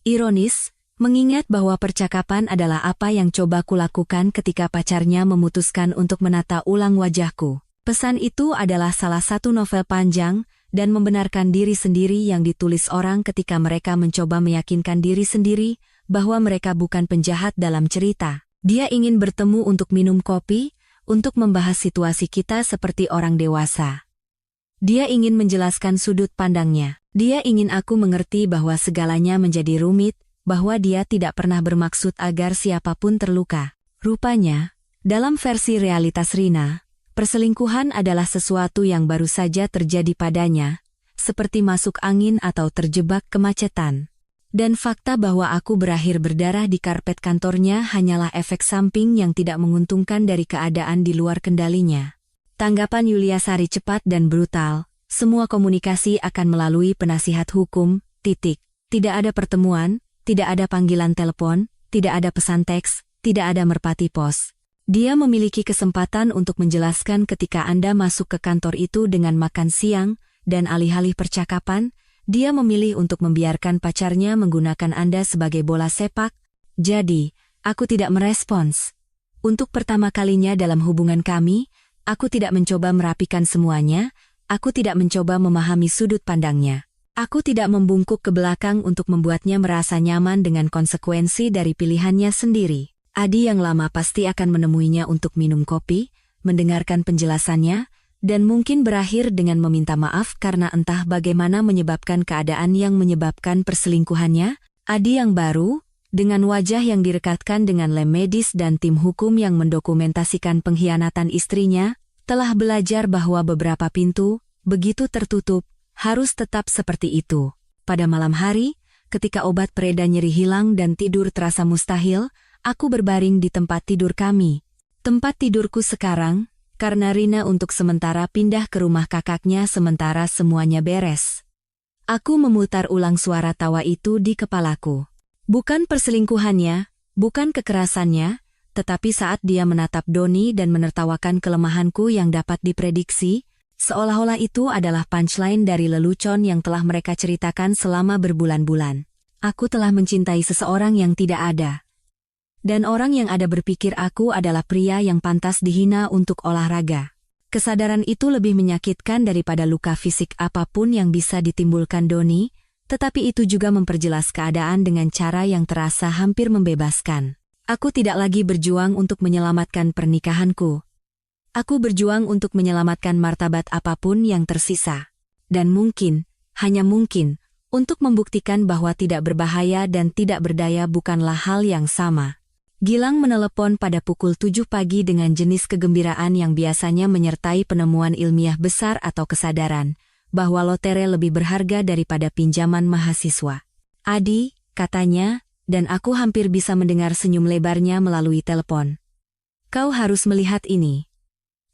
Ironis, mengingat bahwa percakapan adalah apa yang coba kulakukan ketika pacarnya memutuskan untuk menata ulang wajahku. Pesan itu adalah salah satu novel panjang dan membenarkan diri sendiri yang ditulis orang ketika mereka mencoba meyakinkan diri sendiri bahwa mereka bukan penjahat dalam cerita. Dia ingin bertemu untuk minum kopi, untuk membahas situasi kita seperti orang dewasa. Dia ingin menjelaskan sudut pandangnya. Dia ingin aku mengerti bahwa segalanya menjadi rumit, bahwa dia tidak pernah bermaksud agar siapapun terluka. Rupanya, dalam versi realitas Rina, perselingkuhan adalah sesuatu yang baru saja terjadi padanya, seperti masuk angin atau terjebak kemacetan. Dan fakta bahwa aku berakhir berdarah di karpet kantornya hanyalah efek samping yang tidak menguntungkan dari keadaan di luar kendalinya. Tanggapan Yuliasari cepat dan brutal, semua komunikasi akan melalui penasihat hukum, titik. Tidak ada pertemuan, tidak ada panggilan telepon, tidak ada pesan teks, tidak ada merpati pos. Dia memiliki kesempatan untuk menjelaskan ketika Anda masuk ke kantor itu dengan makan siang, dan alih-alih percakapan, dia memilih untuk membiarkan pacarnya menggunakan Anda sebagai bola sepak. Jadi, aku tidak merespons. Untuk pertama kalinya dalam hubungan kami, aku tidak mencoba merapikan semuanya, aku tidak mencoba memahami sudut pandangnya. Aku tidak membungkuk ke belakang untuk membuatnya merasa nyaman dengan konsekuensi dari pilihannya sendiri. Adi yang lama pasti akan menemuinya untuk minum kopi, mendengarkan penjelasannya, dan mungkin berakhir dengan meminta maaf karena entah bagaimana menyebabkan keadaan yang menyebabkan perselingkuhannya. Adi yang baru, dengan wajah yang direkatkan dengan lem medis dan tim hukum yang mendokumentasikan pengkhianatan istrinya, telah belajar bahwa beberapa pintu, begitu tertutup, harus tetap seperti itu. Pada malam hari, ketika obat pereda nyeri hilang dan tidur terasa mustahil, aku berbaring di tempat tidur kami. Tempat tidurku sekarang, karena Rina untuk sementara pindah ke rumah kakaknya sementara semuanya beres. Aku memutar ulang suara tawa itu di kepalaku. Bukan perselingkuhannya, bukan kekerasannya, tetapi saat dia menatap Doni dan menertawakan kelemahanku yang dapat diprediksi, seolah-olah itu adalah punchline dari lelucon yang telah mereka ceritakan selama berbulan-bulan. Aku telah mencintai seseorang yang tidak ada. Dan orang yang ada berpikir aku adalah pria yang pantas dihina untuk olahraga. Kesadaran itu lebih menyakitkan daripada luka fisik apapun yang bisa ditimbulkan Doni, tetapi itu juga memperjelas keadaan dengan cara yang terasa hampir membebaskan. Aku tidak lagi berjuang untuk menyelamatkan pernikahanku. Aku berjuang untuk menyelamatkan martabat apapun yang tersisa. Dan mungkin, hanya mungkin, untuk membuktikan bahwa tidak berbahaya dan tidak berdaya bukanlah hal yang sama. Gilang menelepon pada pukul 7 pagi dengan jenis kegembiraan yang biasanya menyertai penemuan ilmiah besar atau kesadaran, bahwa lotere lebih berharga daripada pinjaman mahasiswa. Adi, katanya, dan aku hampir bisa mendengar senyum lebarnya melalui telepon. Kau harus melihat ini.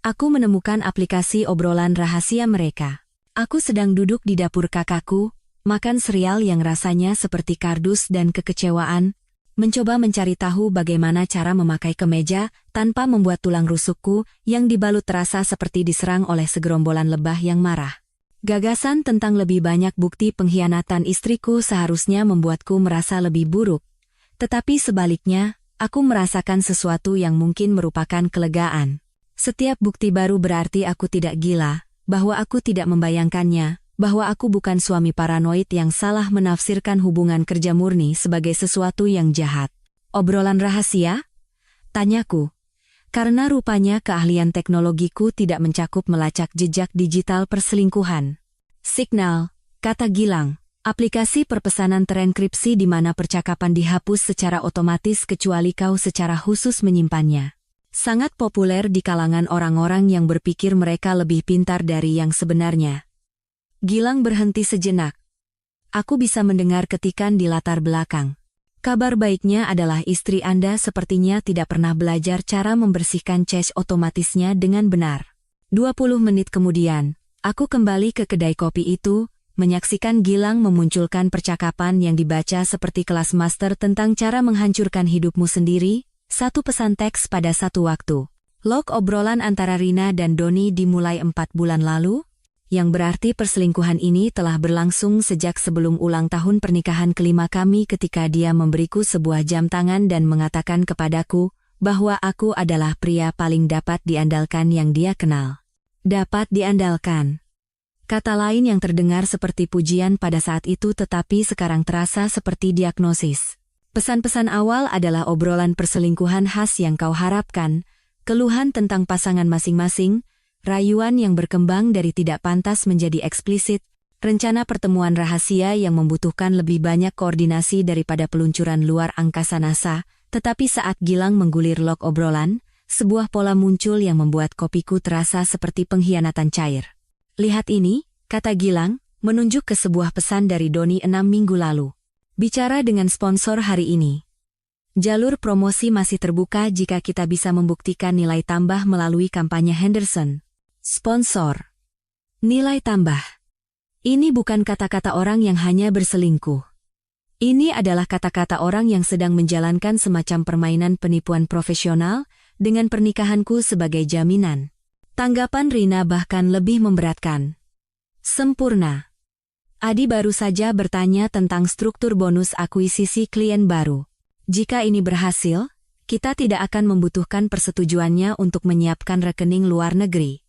Aku menemukan aplikasi obrolan rahasia mereka. Aku sedang duduk di dapur kakakku, makan serial yang rasanya seperti kardus dan kekecewaan, mencoba mencari tahu bagaimana cara memakai kemeja tanpa membuat tulang rusukku yang dibalut terasa seperti diserang oleh segerombolan lebah yang marah. Gagasan tentang lebih banyak bukti pengkhianatan istriku seharusnya membuatku merasa lebih buruk. Tetapi sebaliknya, aku merasakan sesuatu yang mungkin merupakan kelegaan. Setiap bukti baru berarti aku tidak gila, bahwa aku tidak membayangkannya, bahwa aku bukan suami paranoid yang salah menafsirkan hubungan kerja murni sebagai sesuatu yang jahat. Obrolan rahasia? Tanyaku. Karena rupanya keahlian teknologiku tidak mencakup melacak jejak digital perselingkuhan. Signal, kata Gilang, aplikasi perpesanan terenkripsi di mana percakapan dihapus secara otomatis kecuali kau secara khusus menyimpannya. Sangat populer di kalangan orang-orang yang berpikir mereka lebih pintar dari yang sebenarnya. Gilang berhenti sejenak. Aku bisa mendengar ketikan di latar belakang. Kabar baiknya adalah istri Anda sepertinya tidak pernah belajar cara membersihkan cache otomatisnya dengan benar. 20 menit kemudian, aku kembali ke kedai kopi itu, menyaksikan Gilang memunculkan percakapan yang dibaca seperti kelas master tentang cara menghancurkan hidupmu sendiri, satu pesan teks pada satu waktu. Log obrolan antara Rina dan Doni dimulai 4 bulan lalu, yang berarti perselingkuhan ini telah berlangsung sejak sebelum ulang tahun pernikahan kelima kami ketika dia memberiku sebuah jam tangan dan mengatakan kepadaku bahwa aku adalah pria paling dapat diandalkan yang dia kenal. Dapat diandalkan. Kata lain yang terdengar seperti pujian pada saat itu tetapi sekarang terasa seperti diagnosis. Pesan-pesan awal adalah obrolan perselingkuhan khas yang kau harapkan, keluhan tentang pasangan masing-masing, rayuan yang berkembang dari tidak pantas menjadi eksplisit, rencana pertemuan rahasia yang membutuhkan lebih banyak koordinasi daripada peluncuran luar angkasa NASA, tetapi saat Gilang menggulir log obrolan, sebuah pola muncul yang membuat kopiku terasa seperti pengkhianatan cair. Lihat ini, kata Gilang, menunjuk ke sebuah pesan dari Doni 6 minggu lalu. Bicara dengan sponsor hari ini. Jalur promosi masih terbuka jika kita bisa membuktikan nilai tambah melalui kampanye Henderson. Sponsor. Nilai tambah. Ini bukan kata-kata orang yang hanya berselingkuh. Ini adalah kata-kata orang yang sedang menjalankan semacam permainan penipuan profesional dengan pernikahanku sebagai jaminan. Tanggapan Rina bahkan lebih memberatkan. Sempurna. Adi baru saja bertanya tentang struktur bonus akuisisi klien baru. Jika ini berhasil, kita tidak akan membutuhkan persetujuannya untuk menyiapkan rekening luar negeri.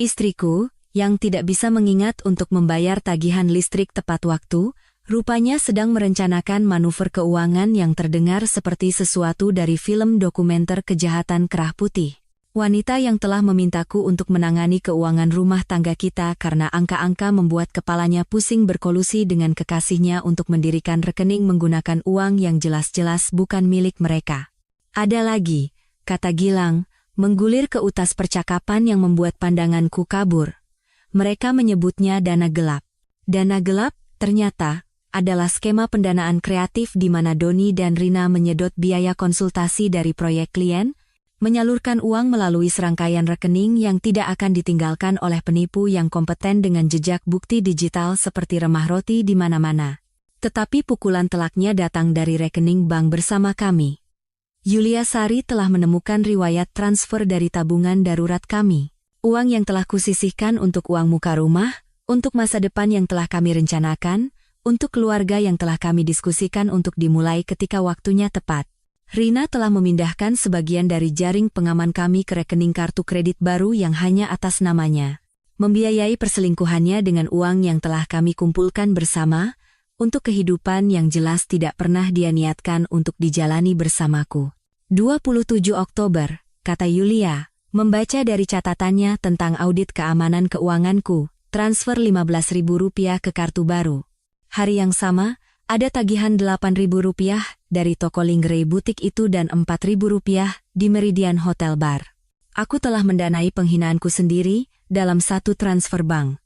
Istriku, yang tidak bisa mengingat untuk membayar tagihan listrik tepat waktu, rupanya sedang merencanakan manuver keuangan yang terdengar seperti sesuatu dari film dokumenter kejahatan kerah putih. Wanita yang telah memintaku untuk menangani keuangan rumah tangga kita karena angka-angka membuat kepalanya pusing berkolusi dengan kekasihnya untuk mendirikan rekening menggunakan uang yang jelas-jelas bukan milik mereka. Ada lagi, kata Gilang, menggulir ke utas percakapan yang membuat pandanganku kabur. Mereka menyebutnya dana gelap. Dana gelap, ternyata, adalah skema pendanaan kreatif di mana Doni dan Rina menyedot biaya konsultasi dari proyek klien, menyalurkan uang melalui serangkaian rekening yang tidak akan ditinggalkan oleh penipu yang kompeten dengan jejak bukti digital seperti remah roti di mana-mana. Tetapi pukulan telaknya datang dari rekening bank bersama kami. Yulia Sari telah menemukan riwayat transfer dari tabungan darurat kami. Uang yang telah kusisihkan untuk uang muka rumah, untuk masa depan yang telah kami rencanakan, untuk keluarga yang telah kami diskusikan untuk dimulai ketika waktunya tepat. Rina telah memindahkan sebagian dari jaring pengaman kami ke rekening kartu kredit baru yang hanya atas namanya. Membiayai perselingkuhannya dengan uang yang telah kami kumpulkan bersama, untuk kehidupan yang jelas tidak pernah dia niatkan untuk dijalani bersamaku. 27 Oktober, kata Yulia, membaca dari catatannya tentang audit keamanan keuanganku, transfer Rp15.000 ke kartu baru. Hari yang sama, ada tagihan Rp8.000 dari toko lingerie butik itu dan Rp4.000 di Meridian Hotel Bar. Aku telah mendanai penghinaanku sendiri dalam satu transfer bank.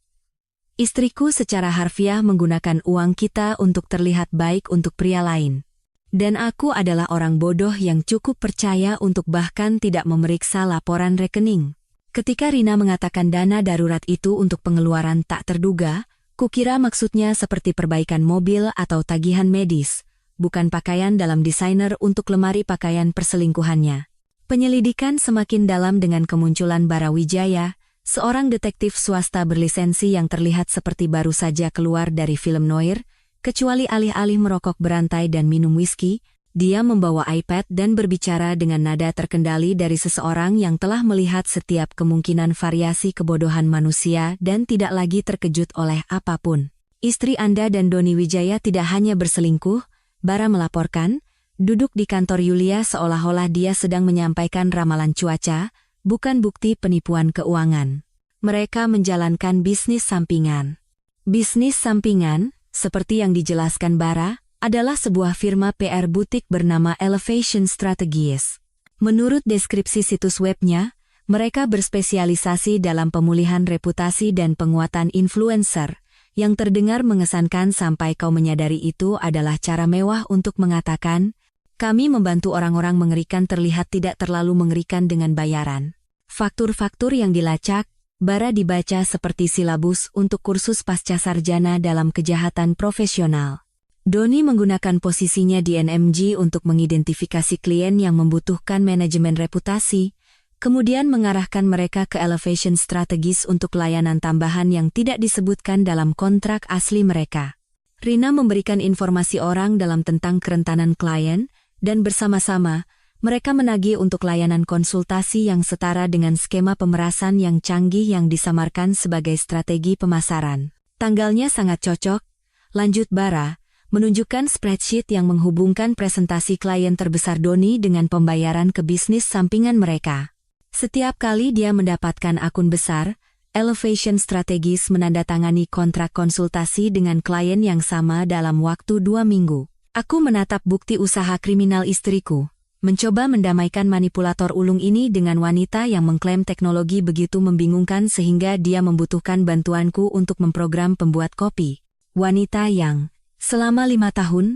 Istriku secara harfiah menggunakan uang kita untuk terlihat baik untuk pria lain. Dan aku adalah orang bodoh yang cukup percaya untuk bahkan tidak memeriksa laporan rekening. Ketika Rina mengatakan dana darurat itu untuk pengeluaran tak terduga, kukira maksudnya seperti perbaikan mobil atau tagihan medis, bukan pakaian dalam desainer untuk lemari pakaian perselingkuhannya. Penyelidikan semakin dalam dengan kemunculan Bara Wijaya, Seorang detektif swasta berlisensi yang terlihat seperti baru saja keluar dari film noir, kecuali alih-alih merokok berantai dan minum whisky, dia membawa iPad dan berbicara dengan nada terkendali dari seseorang yang telah melihat setiap kemungkinan variasi kebodohan manusia dan tidak lagi terkejut oleh apapun. Istri Anda dan Doni Wijaya tidak hanya berselingkuh, Bara melaporkan, duduk di kantor Yulia seolah-olah dia sedang menyampaikan ramalan cuaca, bukan bukti penipuan keuangan. Mereka menjalankan bisnis sampingan. Bisnis sampingan, seperti yang dijelaskan Bara, adalah sebuah firma PR butik bernama Elevation Strategies. Menurut deskripsi situs webnya, mereka berspesialisasi dalam pemulihan reputasi dan penguatan influencer, yang terdengar mengesankan sampai kau menyadari itu adalah cara mewah untuk mengatakan, kami membantu orang-orang mengerikan terlihat tidak terlalu mengerikan dengan bayaran. Faktur-faktur yang dilacak, Bara dibaca seperti silabus untuk kursus pasca sarjana dalam kejahatan profesional. Doni menggunakan posisinya di NMG untuk mengidentifikasi klien yang membutuhkan manajemen reputasi, kemudian mengarahkan mereka ke Elevation Strategies untuk layanan tambahan yang tidak disebutkan dalam kontrak asli mereka. Rina memberikan informasi orang dalam tentang kerentanan klien, dan bersama-sama, mereka menagih untuk layanan konsultasi yang setara dengan skema pemerasan yang canggih yang disamarkan sebagai strategi pemasaran. Tanggalnya sangat cocok, lanjut Bara, menunjukkan spreadsheet yang menghubungkan presentasi klien terbesar Doni dengan pembayaran ke bisnis sampingan mereka. Setiap kali dia mendapatkan akun besar, Elevation Strategies menandatangani kontrak konsultasi dengan klien yang sama dalam waktu 2 minggu. Aku menatap bukti usaha kriminal istriku, mencoba mendamaikan manipulator ulung ini dengan wanita yang mengklaim teknologi begitu membingungkan sehingga dia membutuhkan bantuanku untuk memprogram pembuat kopi. Wanita yang, selama 5 tahun,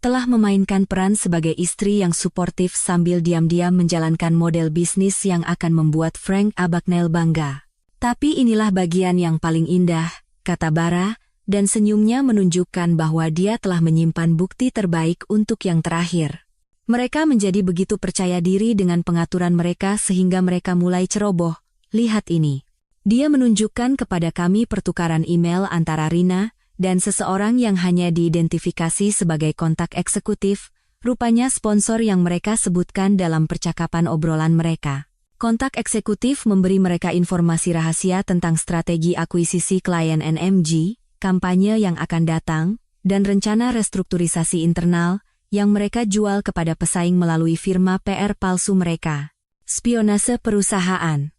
telah memainkan peran sebagai istri yang suportif sambil diam-diam menjalankan model bisnis yang akan membuat Frank Abagnale bangga. Tapi inilah bagian yang paling indah, kata Bara, dan senyumnya menunjukkan bahwa dia telah menyimpan bukti terbaik untuk yang terakhir. Mereka menjadi begitu percaya diri dengan pengaturan mereka sehingga mereka mulai ceroboh. Lihat ini. Dia menunjukkan kepada kami pertukaran email antara Rina dan seseorang yang hanya diidentifikasi sebagai kontak eksekutif, rupanya sponsor yang mereka sebutkan dalam percakapan obrolan mereka. Kontak eksekutif memberi mereka informasi rahasia tentang strategi akuisisi klien NMG, kampanye yang akan datang, dan rencana restrukturisasi internal yang mereka jual kepada pesaing melalui firma PR palsu mereka. Spionase perusahaan.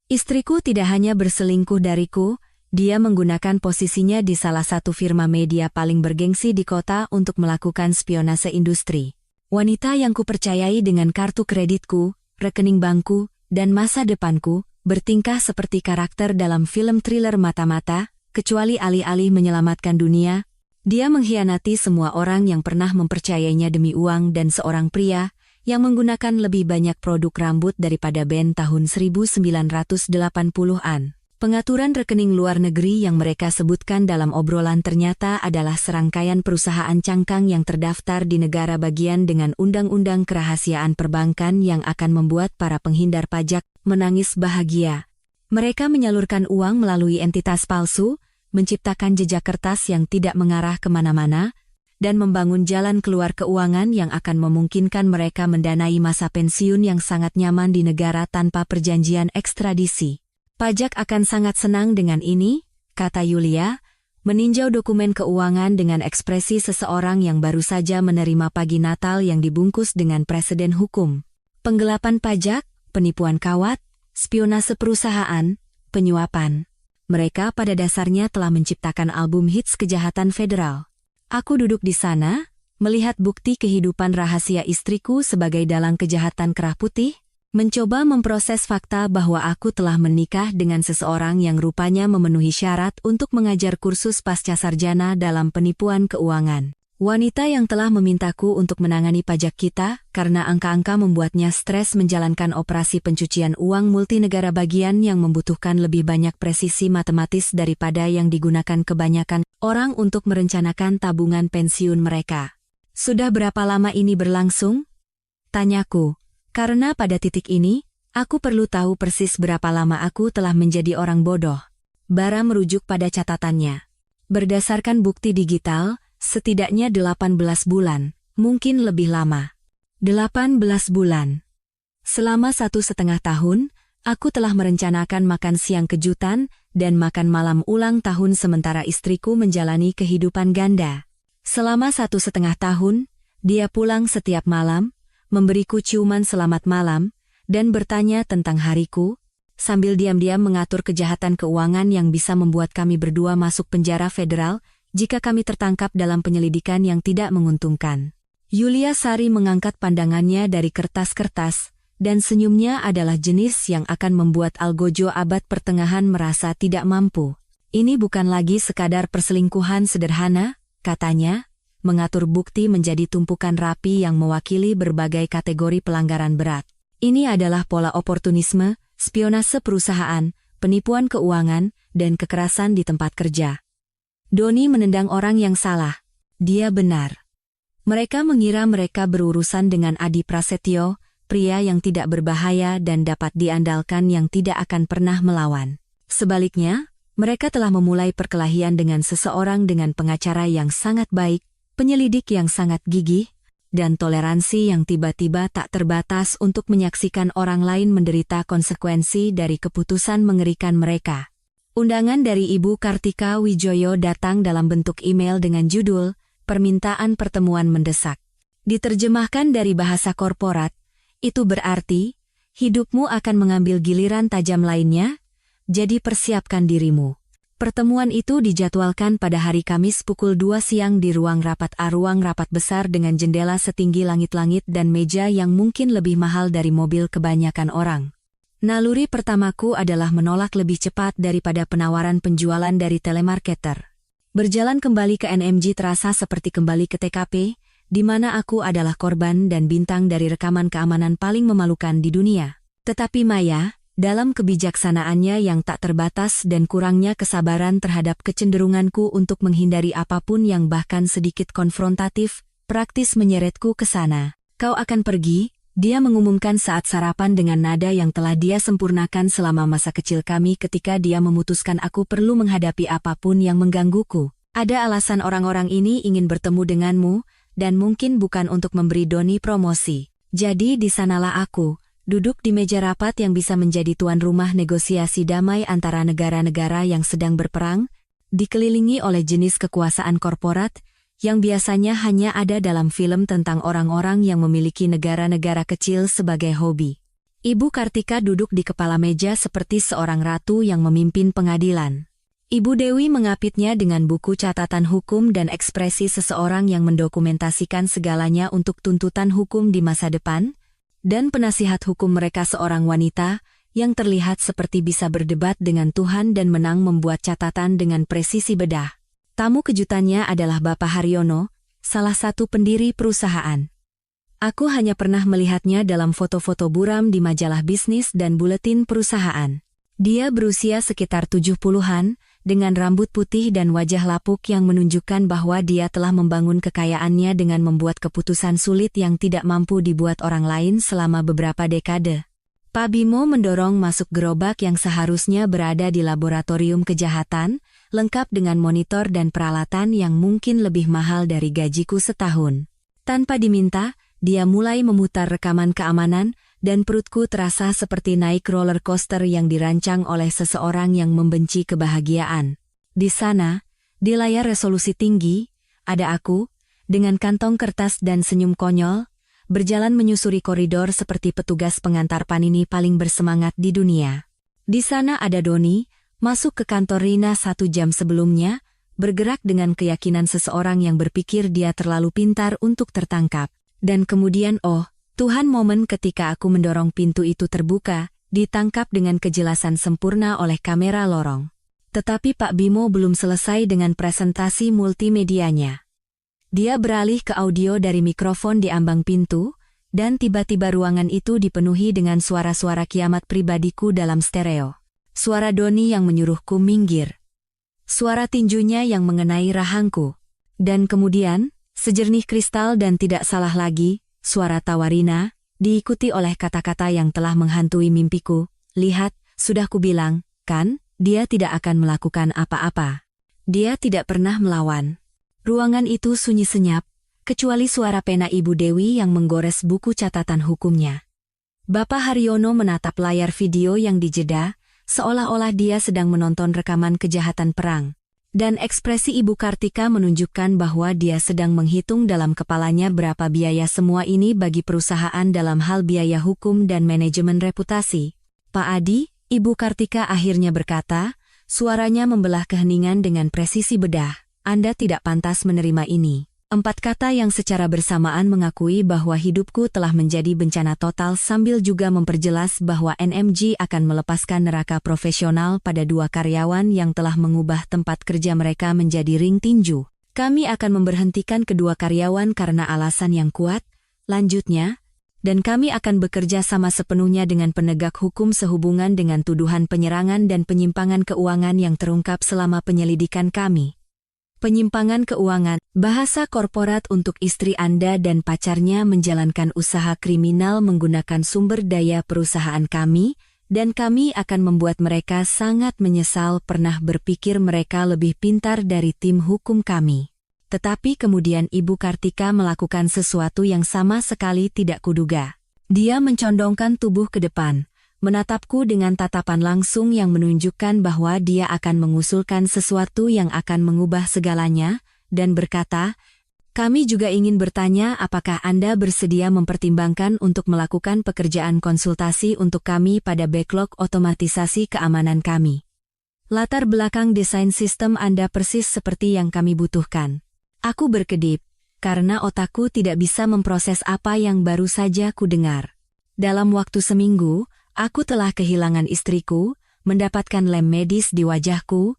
Istriku tidak hanya berselingkuh dariku, dia menggunakan posisinya di salah satu firma media paling bergengsi di kota untuk melakukan spionase industri. Wanita yang kupercayai dengan kartu kreditku, rekening bankku, dan masa depanku, bertingkah seperti karakter dalam film thriller mata-mata, kecuali alih-alih menyelamatkan dunia, dia mengkhianati semua orang yang pernah mempercayainya demi uang dan seorang pria yang menggunakan lebih banyak produk rambut daripada band tahun 1980-an. Pengaturan rekening luar negeri yang mereka sebutkan dalam obrolan ternyata adalah serangkaian perusahaan cangkang yang terdaftar di negara bagian dengan undang-undang kerahasiaan perbankan yang akan membuat para penghindar pajak menangis bahagia. Mereka menyalurkan uang melalui entitas palsu, menciptakan jejak kertas yang tidak mengarah kemana-mana, dan membangun jalan keluar keuangan yang akan memungkinkan mereka mendanai masa pensiun yang sangat nyaman di negara tanpa perjanjian ekstradisi. Pajak akan sangat senang dengan ini, kata Yulia, meninjau dokumen keuangan dengan ekspresi seseorang yang baru saja menerima pagi Natal yang dibungkus dengan preseden hukum. Penggelapan pajak, penipuan kawat, spionase perusahaan, penyuapan. Mereka pada dasarnya telah menciptakan album hits kejahatan federal. Aku duduk di sana, melihat bukti kehidupan rahasia istriku sebagai dalang kejahatan kerah putih, mencoba memproses fakta bahwa aku telah menikah dengan seseorang yang rupanya memenuhi syarat untuk mengajar kursus pasca sarjana dalam penipuan keuangan. Wanita yang telah memintaku untuk menangani pajak kita karena angka-angka membuatnya stres menjalankan operasi pencucian uang multinegara bagian yang membutuhkan lebih banyak presisi matematis daripada yang digunakan kebanyakan orang untuk merencanakan tabungan pensiun mereka. Sudah berapa lama ini berlangsung? Tanyaku, karena pada titik ini, Aku perlu tahu persis berapa lama aku telah menjadi orang bodoh. Bara merujuk pada catatannya. Berdasarkan bukti digital, setidaknya 18 bulan, mungkin lebih lama. 18 bulan. Selama 1,5 tahun, aku telah merencanakan makan siang kejutan dan makan malam ulang tahun sementara istriku menjalani kehidupan ganda. Selama 1,5 tahun, dia pulang setiap malam, memberiku ciuman selamat malam, dan bertanya tentang hariku, sambil diam-diam mengatur kejahatan keuangan yang bisa membuat kami berdua masuk penjara federal jika kami tertangkap dalam penyelidikan yang tidak menguntungkan. Yulia Sari mengangkat pandangannya dari kertas-kertas, dan senyumnya adalah jenis yang akan membuat algojo abad pertengahan merasa tidak mampu. Ini bukan lagi sekadar perselingkuhan sederhana, katanya, mengatur bukti menjadi tumpukan rapi yang mewakili berbagai kategori pelanggaran berat. Ini adalah pola oportunisme, spionase perusahaan, penipuan keuangan, dan kekerasan di tempat kerja. Doni menendang orang yang salah. Dia benar. Mereka mengira mereka berurusan dengan Adi Prasetyo, pria yang tidak berbahaya dan dapat diandalkan yang tidak akan pernah melawan. Sebaliknya, mereka telah memulai perkelahian dengan seseorang dengan pengacara yang sangat baik, penyelidik yang sangat gigih, dan toleransi yang tiba-tiba tak terbatas untuk menyaksikan orang lain menderita konsekuensi dari keputusan mengerikan mereka. Undangan dari Ibu Kartika Wijoyo datang dalam bentuk email dengan judul, Permintaan Pertemuan Mendesak. Diterjemahkan dari bahasa korporat, itu berarti, hidupmu akan mengambil giliran tajam lainnya, jadi persiapkan dirimu. Pertemuan itu dijadwalkan pada hari Kamis pukul 2 siang di ruang rapat ruang rapat besar dengan jendela setinggi langit-langit dan meja yang mungkin lebih mahal dari mobil kebanyakan orang. Naluri pertamaku adalah menolak lebih cepat daripada penawaran penjualan dari telemarketer. Berjalan kembali ke NMG terasa seperti kembali ke TKP, di mana aku adalah korban dan bintang dari rekaman keamanan paling memalukan di dunia. Tetapi Maya, dalam kebijaksanaannya yang tak terbatas dan kurangnya kesabaran terhadap kecenderunganku untuk menghindari apapun yang bahkan sedikit konfrontatif, praktis menyeretku ke sana. Kau akan pergi, dia mengumumkan saat sarapan dengan nada yang telah dia sempurnakan selama masa kecil kami ketika dia memutuskan aku perlu menghadapi apapun yang menggangguku. Ada alasan orang-orang ini ingin bertemu denganmu, dan mungkin bukan untuk memberi Doni promosi. Jadi di sanalah aku, duduk di meja rapat yang bisa menjadi tuan rumah negosiasi damai antara negara-negara yang sedang berperang, dikelilingi oleh jenis kekuasaan korporat, yang biasanya hanya ada dalam film tentang orang-orang yang memiliki negara-negara kecil sebagai hobi. Ibu Kartika duduk di kepala meja seperti seorang ratu yang memimpin pengadilan. Ibu Dewi mengapitnya dengan buku catatan hukum dan ekspresi seseorang yang mendokumentasikan segalanya untuk tuntutan hukum di masa depan, dan penasihat hukum mereka seorang wanita, yang terlihat seperti bisa berdebat dengan Tuhan dan menang membuat catatan dengan presisi bedah. Tamu kejutannya adalah Bapak Haryono, salah satu pendiri perusahaan. Aku hanya pernah melihatnya dalam foto-foto buram di majalah bisnis dan buletin perusahaan. Dia berusia sekitar 70-an, dengan rambut putih dan wajah lapuk yang menunjukkan bahwa dia telah membangun kekayaannya dengan membuat keputusan sulit yang tidak mampu dibuat orang lain selama beberapa dekade. Pak Bimo mendorong masuk gerobak yang seharusnya berada di laboratorium kejahatan, lengkap dengan monitor dan peralatan yang mungkin lebih mahal dari gajiku setahun. Tanpa diminta, dia mulai memutar rekaman keamanan, dan perutku terasa seperti naik roller coaster yang dirancang oleh seseorang yang membenci kebahagiaan. Di sana, di layar resolusi tinggi, ada aku, dengan kantong kertas dan senyum konyol, berjalan menyusuri koridor seperti petugas pengantar Panini paling bersemangat di dunia. Di sana ada Doni, masuk ke kantor Rina 1 jam sebelumnya, bergerak dengan keyakinan seseorang yang berpikir dia terlalu pintar untuk tertangkap. Dan kemudian Tuhan, momen ketika aku mendorong pintu itu terbuka, ditangkap dengan kejelasan sempurna oleh kamera lorong. Tetapi Pak Bimo belum selesai dengan presentasi multimedianya. Dia beralih ke audio dari mikrofon di ambang pintu, dan tiba-tiba ruangan itu dipenuhi dengan suara-suara kiamat pribadiku dalam stereo. Suara Doni yang menyuruhku minggir. Suara tinjunya yang mengenai rahangku. Dan kemudian, sejernih kristal dan tidak salah lagi, suara Tawarina, diikuti oleh kata-kata yang telah menghantui mimpiku. Lihat, sudah kubilang, kan, dia tidak akan melakukan apa-apa. Dia tidak pernah melawan. Ruangan itu sunyi senyap, kecuali suara pena Ibu Dewi yang menggores buku catatan hukumnya. Bapak Haryono menatap layar video yang dijeda, seolah-olah dia sedang menonton rekaman kejahatan perang. Dan ekspresi Ibu Kartika menunjukkan bahwa dia sedang menghitung dalam kepalanya berapa biaya semua ini bagi perusahaan dalam hal biaya hukum dan manajemen reputasi. Pak Adi, Ibu Kartika akhirnya berkata, suaranya membelah keheningan dengan presisi bedah. Anda tidak pantas menerima ini. 4 kata yang secara bersamaan mengakui bahwa hidupku telah menjadi bencana total sambil juga memperjelas bahwa NMG akan melepaskan neraka profesional pada 2 karyawan yang telah mengubah tempat kerja mereka menjadi ring tinju. Kami akan memberhentikan kedua karyawan karena alasan yang kuat, lanjutnya, dan kami akan bekerja sama sepenuhnya dengan penegak hukum sehubungan dengan tuduhan penyerangan dan penyimpangan keuangan yang terungkap selama penyelidikan kami. Penyimpangan keuangan, bahasa korporat untuk istri Anda dan pacarnya menjalankan usaha kriminal menggunakan sumber daya perusahaan kami, dan kami akan membuat mereka sangat menyesal pernah berpikir mereka lebih pintar dari tim hukum kami. Tetapi kemudian Ibu Kartika melakukan sesuatu yang sama sekali tidak kuduga. Dia mencondongkan tubuh ke depan, menatapku dengan tatapan langsung yang menunjukkan bahwa dia akan mengusulkan sesuatu yang akan mengubah segalanya, dan berkata, kami juga ingin bertanya apakah Anda bersedia mempertimbangkan untuk melakukan pekerjaan konsultasi untuk kami pada backlog otomatisasi keamanan kami. Latar belakang desain sistem Anda persis seperti yang kami butuhkan. Aku berkedip, karena otakku tidak bisa memproses apa yang baru saja ku dengar. Dalam waktu seminggu, aku telah kehilangan istriku, mendapatkan lem medis di wajahku,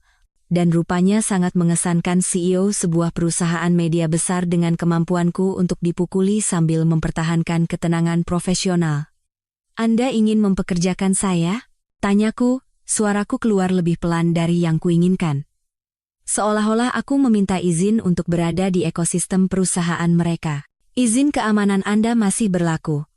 dan rupanya sangat mengesankan CEO sebuah perusahaan media besar dengan kemampuanku untuk dipukuli sambil mempertahankan ketenangan profesional. Anda ingin mempekerjakan saya? Tanyaku, suaraku keluar lebih pelan dari yang kuinginkan. Seolah-olah aku meminta izin untuk berada di ekosistem perusahaan mereka. Izin keamanan Anda masih berlaku.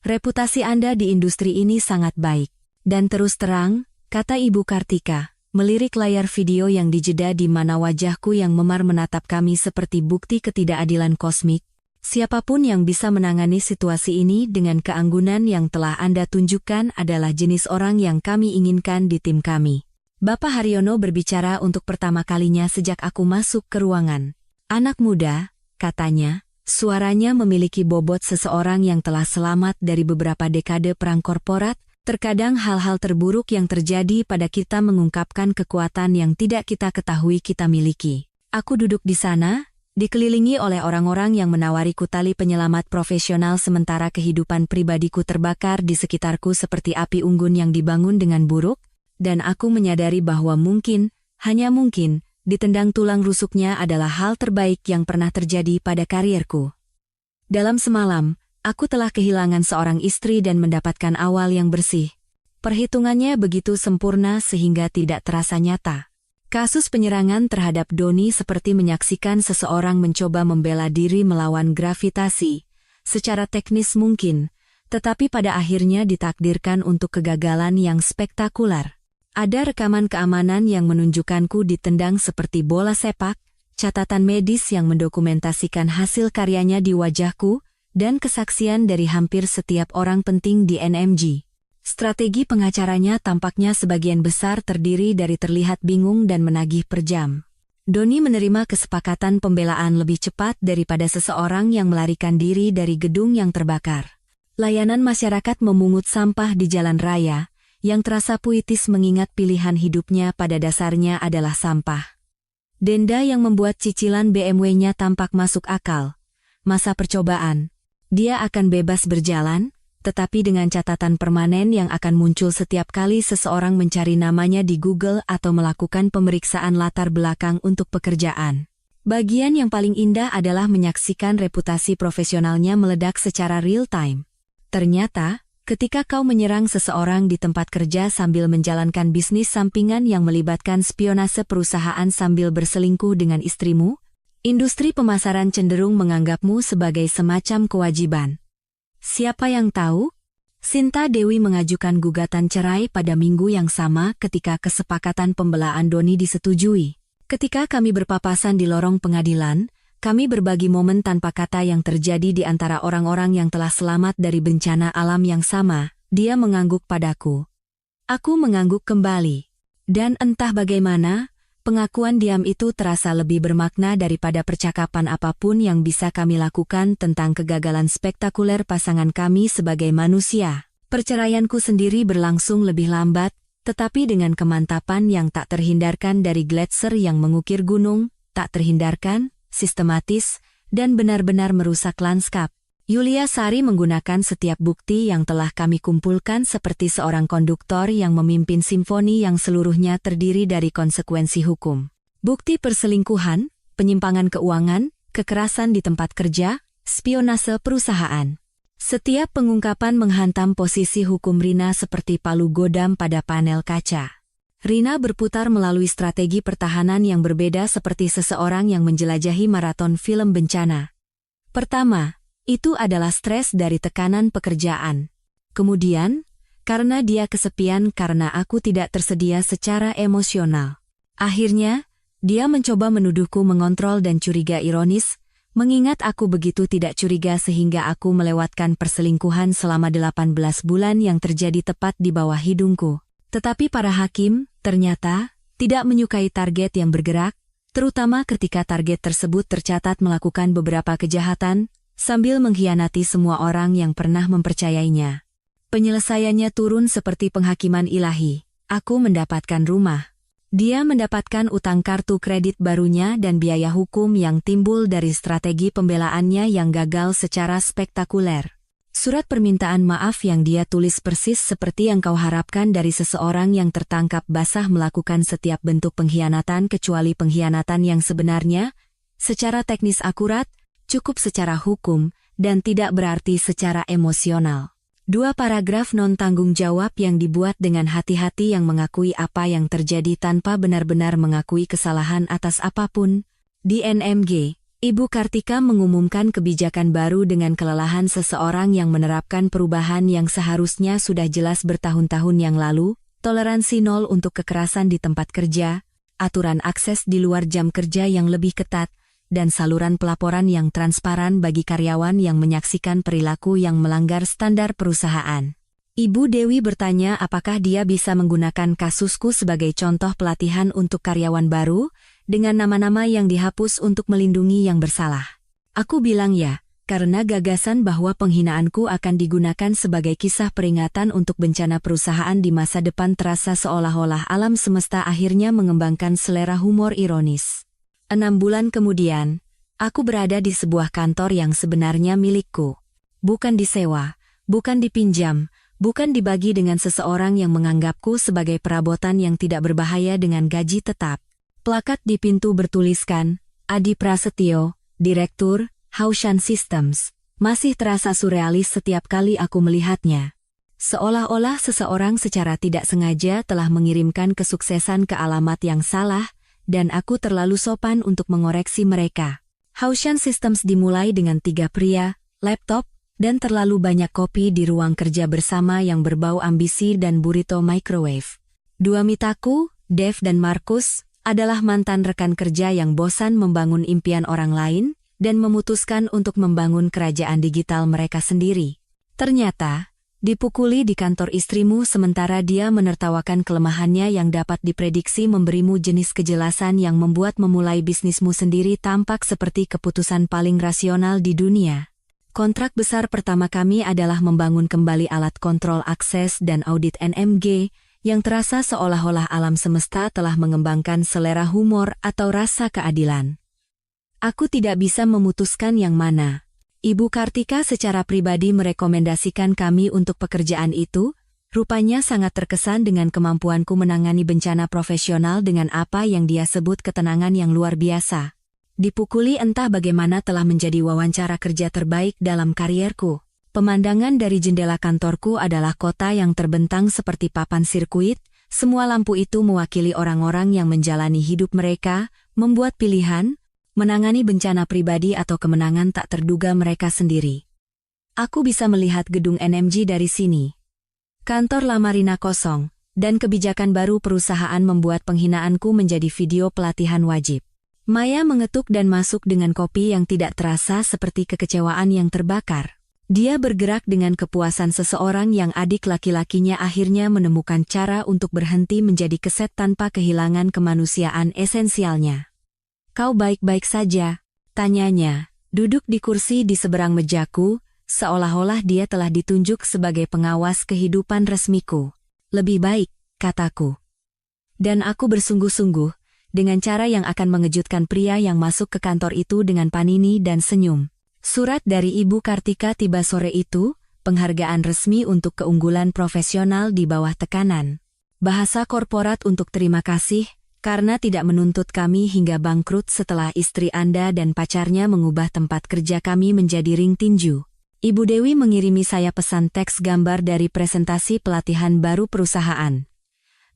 Reputasi Anda di industri ini sangat baik. Dan terus terang, kata Ibu Kartika, melirik layar video yang dijeda di mana wajahku yang memar menatap kami seperti bukti ketidakadilan kosmik. Siapapun yang bisa menangani situasi ini dengan keanggunan yang telah Anda tunjukkan adalah jenis orang yang kami inginkan di tim kami. Bapak Haryono berbicara untuk pertama kalinya sejak aku masuk ke ruangan. Anak muda, katanya. Suaranya memiliki bobot seseorang yang telah selamat dari beberapa dekade perang korporat. Terkadang hal-hal terburuk yang terjadi pada kita mengungkapkan kekuatan yang tidak kita ketahui kita miliki. Aku duduk di sana, dikelilingi oleh orang-orang yang menawariku tali penyelamat profesional sementara kehidupan pribadiku terbakar di sekitarku seperti api unggun yang dibangun dengan buruk, dan aku menyadari bahwa mungkin, hanya mungkin, ditendang tulang rusuknya adalah hal terbaik yang pernah terjadi pada karierku. Dalam semalam, aku telah kehilangan seorang istri dan mendapatkan awal yang bersih. Perhitungannya begitu sempurna sehingga tidak terasa nyata. Kasus penyerangan terhadap Doni seperti menyaksikan seseorang mencoba membela diri melawan gravitasi. Secara teknis mungkin, tetapi pada akhirnya ditakdirkan untuk kegagalan yang spektakuler. Ada rekaman keamanan yang menunjukkanku ditendang seperti bola sepak, catatan medis yang mendokumentasikan hasil karyanya di wajahku, dan kesaksian dari hampir setiap orang penting di NMG. Strategi pengacaranya tampaknya sebagian besar terdiri dari terlihat bingung dan menagih per jam. Doni menerima kesepakatan pembelaan lebih cepat daripada seseorang yang melarikan diri dari gedung yang terbakar. Layanan masyarakat memungut sampah di jalan raya, yang terasa puitis mengingat pilihan hidupnya pada dasarnya adalah sampah. Denda yang membuat cicilan BMW-nya tampak masuk akal. Masa percobaan. Dia akan bebas berjalan, tetapi dengan catatan permanen yang akan muncul setiap kali seseorang mencari namanya di Google atau melakukan pemeriksaan latar belakang untuk pekerjaan. Bagian yang paling indah adalah menyaksikan reputasi profesionalnya meledak secara real-time. Ternyata, ketika kau menyerang seseorang di tempat kerja sambil menjalankan bisnis sampingan yang melibatkan spionase perusahaan sambil berselingkuh dengan istrimu, industri pemasaran cenderung menganggapmu sebagai semacam kewajiban. Siapa yang tahu? Sinta Dewi mengajukan gugatan cerai pada minggu yang sama ketika kesepakatan pembelaan Doni disetujui. Ketika kami berpapasan di lorong pengadilan, kami berbagi momen tanpa kata yang terjadi di antara orang-orang yang telah selamat dari bencana alam yang sama. Dia mengangguk padaku. Aku mengangguk kembali. Dan entah bagaimana, pengakuan diam itu terasa lebih bermakna daripada percakapan apapun yang bisa kami lakukan tentang kegagalan spektakuler pasangan kami sebagai manusia. Perceraianku sendiri berlangsung lebih lambat, tetapi dengan kemantapan yang tak terhindarkan dari gletser yang mengukir gunung, tak terhindarkan, sistematis, dan benar-benar merusak lanskap. Yulia Sari menggunakan setiap bukti yang telah kami kumpulkan seperti seorang konduktor yang memimpin simfoni yang seluruhnya terdiri dari konsekuensi hukum. Bukti perselingkuhan, penyimpangan keuangan, kekerasan di tempat kerja, spionase perusahaan. Setiap pengungkapan menghantam posisi hukum Rina seperti palu godam pada panel kaca. Rina berputar melalui strategi pertahanan yang berbeda seperti seseorang yang menjelajahi maraton film bencana. Pertama, itu adalah stres dari tekanan pekerjaan. Kemudian, karena dia kesepian karena aku tidak tersedia secara emosional. Akhirnya, dia mencoba menuduhku mengontrol dan curiga ironis, mengingat aku begitu tidak curiga sehingga aku melewatkan perselingkuhan selama 18 bulan yang terjadi tepat di bawah hidungku. Tetapi para hakim, ternyata, tidak menyukai target yang bergerak, terutama ketika target tersebut tercatat melakukan beberapa kejahatan, sambil mengkhianati semua orang yang pernah mempercayainya. Penyelesaiannya turun seperti penghakiman ilahi. Aku mendapatkan rumah. Dia mendapatkan utang kartu kredit barunya dan biaya hukum yang timbul dari strategi pembelaannya yang gagal secara spektakuler. Surat permintaan maaf yang dia tulis persis seperti yang kau harapkan dari seseorang yang tertangkap basah melakukan setiap bentuk pengkhianatan kecuali pengkhianatan yang sebenarnya, secara teknis akurat, cukup secara hukum, dan tidak berarti secara emosional. 2 paragraf non-tanggung jawab yang dibuat dengan hati-hati yang mengakui apa yang terjadi tanpa benar-benar mengakui kesalahan atas apapun. Di NMG, Ibu Kartika mengumumkan kebijakan baru dengan kelelahan seseorang yang menerapkan perubahan yang seharusnya sudah jelas bertahun-tahun yang lalu, toleransi nol untuk kekerasan di tempat kerja, aturan akses di luar jam kerja yang lebih ketat, dan saluran pelaporan yang transparan bagi karyawan yang menyaksikan perilaku yang melanggar standar perusahaan. Ibu Dewi bertanya apakah dia bisa menggunakan kasusku sebagai contoh pelatihan untuk karyawan baru, dengan nama-nama yang dihapus untuk melindungi yang bersalah. Aku bilang ya, karena gagasan bahwa penghinaanku akan digunakan sebagai kisah peringatan untuk bencana perusahaan di masa depan terasa seolah-olah alam semesta akhirnya mengembangkan selera humor ironis. 6 bulan kemudian, aku berada di sebuah kantor yang sebenarnya milikku. Bukan disewa, bukan dipinjam, bukan dibagi dengan seseorang yang menganggapku sebagai perabotan yang tidak berbahaya dengan gaji tetap. Plakat di pintu bertuliskan, Adi Prasetyo, Direktur, Haushan Systems. Masih terasa surrealis setiap kali aku melihatnya. Seolah-olah seseorang secara tidak sengaja telah mengirimkan kesuksesan ke alamat yang salah, dan aku terlalu sopan untuk mengoreksi mereka. Haushan Systems dimulai dengan 3 pria, laptop, dan terlalu banyak kopi di ruang kerja bersama yang berbau ambisi dan burrito microwave. 2 mitaku, Dev dan Markus, adalah mantan rekan kerja yang bosan membangun impian orang lain, dan memutuskan untuk membangun kerajaan digital mereka sendiri. Ternyata, dipukuli di kantor istrimu sementara dia menertawakan kelemahannya yang dapat diprediksi memberimu jenis kejelasan yang membuat memulai bisnismu sendiri tampak seperti keputusan paling rasional di dunia. Kontrak besar pertama kami adalah membangun kembali alat kontrol akses dan audit NMG, yang terasa seolah-olah alam semesta telah mengembangkan selera humor atau rasa keadilan. Aku tidak bisa memutuskan yang mana. Ibu Kartika secara pribadi merekomendasikan kami untuk pekerjaan itu, rupanya sangat terkesan dengan kemampuanku menangani bencana profesional dengan apa yang dia sebut ketenangan yang luar biasa. Dipukuli entah bagaimana telah menjadi wawancara kerja terbaik dalam karierku. Pemandangan dari jendela kantorku adalah kota yang terbentang seperti papan sirkuit, semua lampu itu mewakili orang-orang yang menjalani hidup mereka, membuat pilihan, menangani bencana pribadi atau kemenangan tak terduga mereka sendiri. Aku bisa melihat gedung NMG dari sini. Kantor Lamarina kosong, dan kebijakan baru perusahaan membuat penghinaanku menjadi video pelatihan wajib. Maya mengetuk dan masuk dengan kopi yang tidak terasa seperti kekecewaan yang terbakar. Dia bergerak dengan kepuasan seseorang yang adik laki-lakinya akhirnya menemukan cara untuk berhenti menjadi keset tanpa kehilangan kemanusiaan esensialnya. "Kau baik-baik saja?" tanyanya, duduk di kursi di seberang mejaku, seolah-olah dia telah ditunjuk sebagai pengawas kehidupan resmiku. "Lebih baik," kataku. Dan aku bersungguh-sungguh, dengan cara yang akan mengejutkan pria yang masuk ke kantor itu dengan panini dan senyum. Surat dari Ibu Kartika tiba sore itu, penghargaan resmi untuk keunggulan profesional di bawah tekanan. Bahasa korporat untuk terima kasih, karena tidak menuntut kami hingga bangkrut setelah istri Anda dan pacarnya mengubah tempat kerja kami menjadi ring tinju. Ibu Dewi mengirimi saya pesan teks gambar dari presentasi pelatihan baru perusahaan.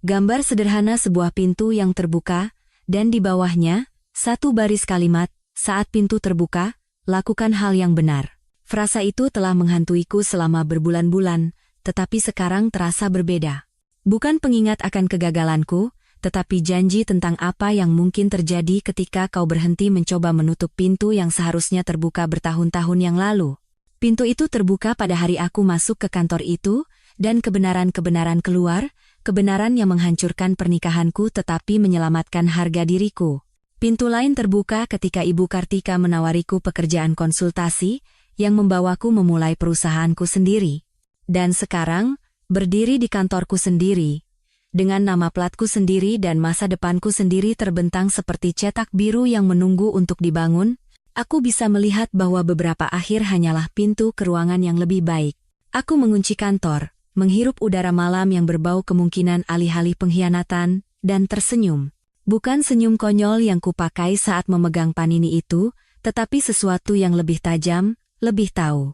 Gambar sederhana sebuah pintu yang terbuka, dan di bawahnya, satu baris kalimat, "Saat pintu terbuka, lakukan hal yang benar." Frasa itu telah menghantuiku selama berbulan-bulan, tetapi sekarang terasa berbeda. Bukan pengingat akan kegagalanku, tetapi janji tentang apa yang mungkin terjadi ketika kau berhenti mencoba menutup pintu yang seharusnya terbuka bertahun-tahun yang lalu. Pintu itu terbuka pada hari aku masuk ke kantor itu, dan kebenaran-kebenaran keluar, kebenaran yang menghancurkan pernikahanku tetapi menyelamatkan harga diriku. Pintu lain terbuka ketika Ibu Kartika menawariku pekerjaan konsultasi, yang membawaku memulai perusahaanku sendiri. Dan sekarang, berdiri di kantorku sendiri, dengan nama platku sendiri dan masa depanku sendiri terbentang seperti cetak biru yang menunggu untuk dibangun, aku bisa melihat bahwa beberapa akhir hanyalah pintu ke ruangan yang lebih baik. Aku mengunci kantor, menghirup udara malam yang berbau kemungkinan alih-alih pengkhianatan, dan tersenyum. Bukan senyum konyol yang kupakai saat memegang panini itu, tetapi sesuatu yang lebih tajam, lebih tahu.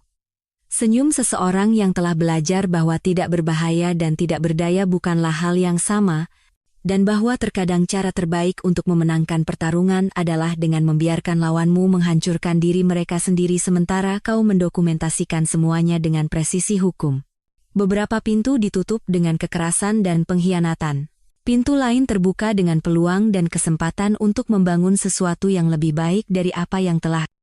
Senyum seseorang yang telah belajar bahwa tidak berbahaya dan tidak berdaya bukanlah hal yang sama, dan bahwa terkadang cara terbaik untuk memenangkan pertarungan adalah dengan membiarkan lawanmu menghancurkan diri mereka sendiri sementara kau mendokumentasikan semuanya dengan presisi hukum. Beberapa pintu ditutup dengan kekerasan dan pengkhianatan. Pintu lain terbuka dengan peluang dan kesempatan untuk membangun sesuatu yang lebih baik dari apa yang telah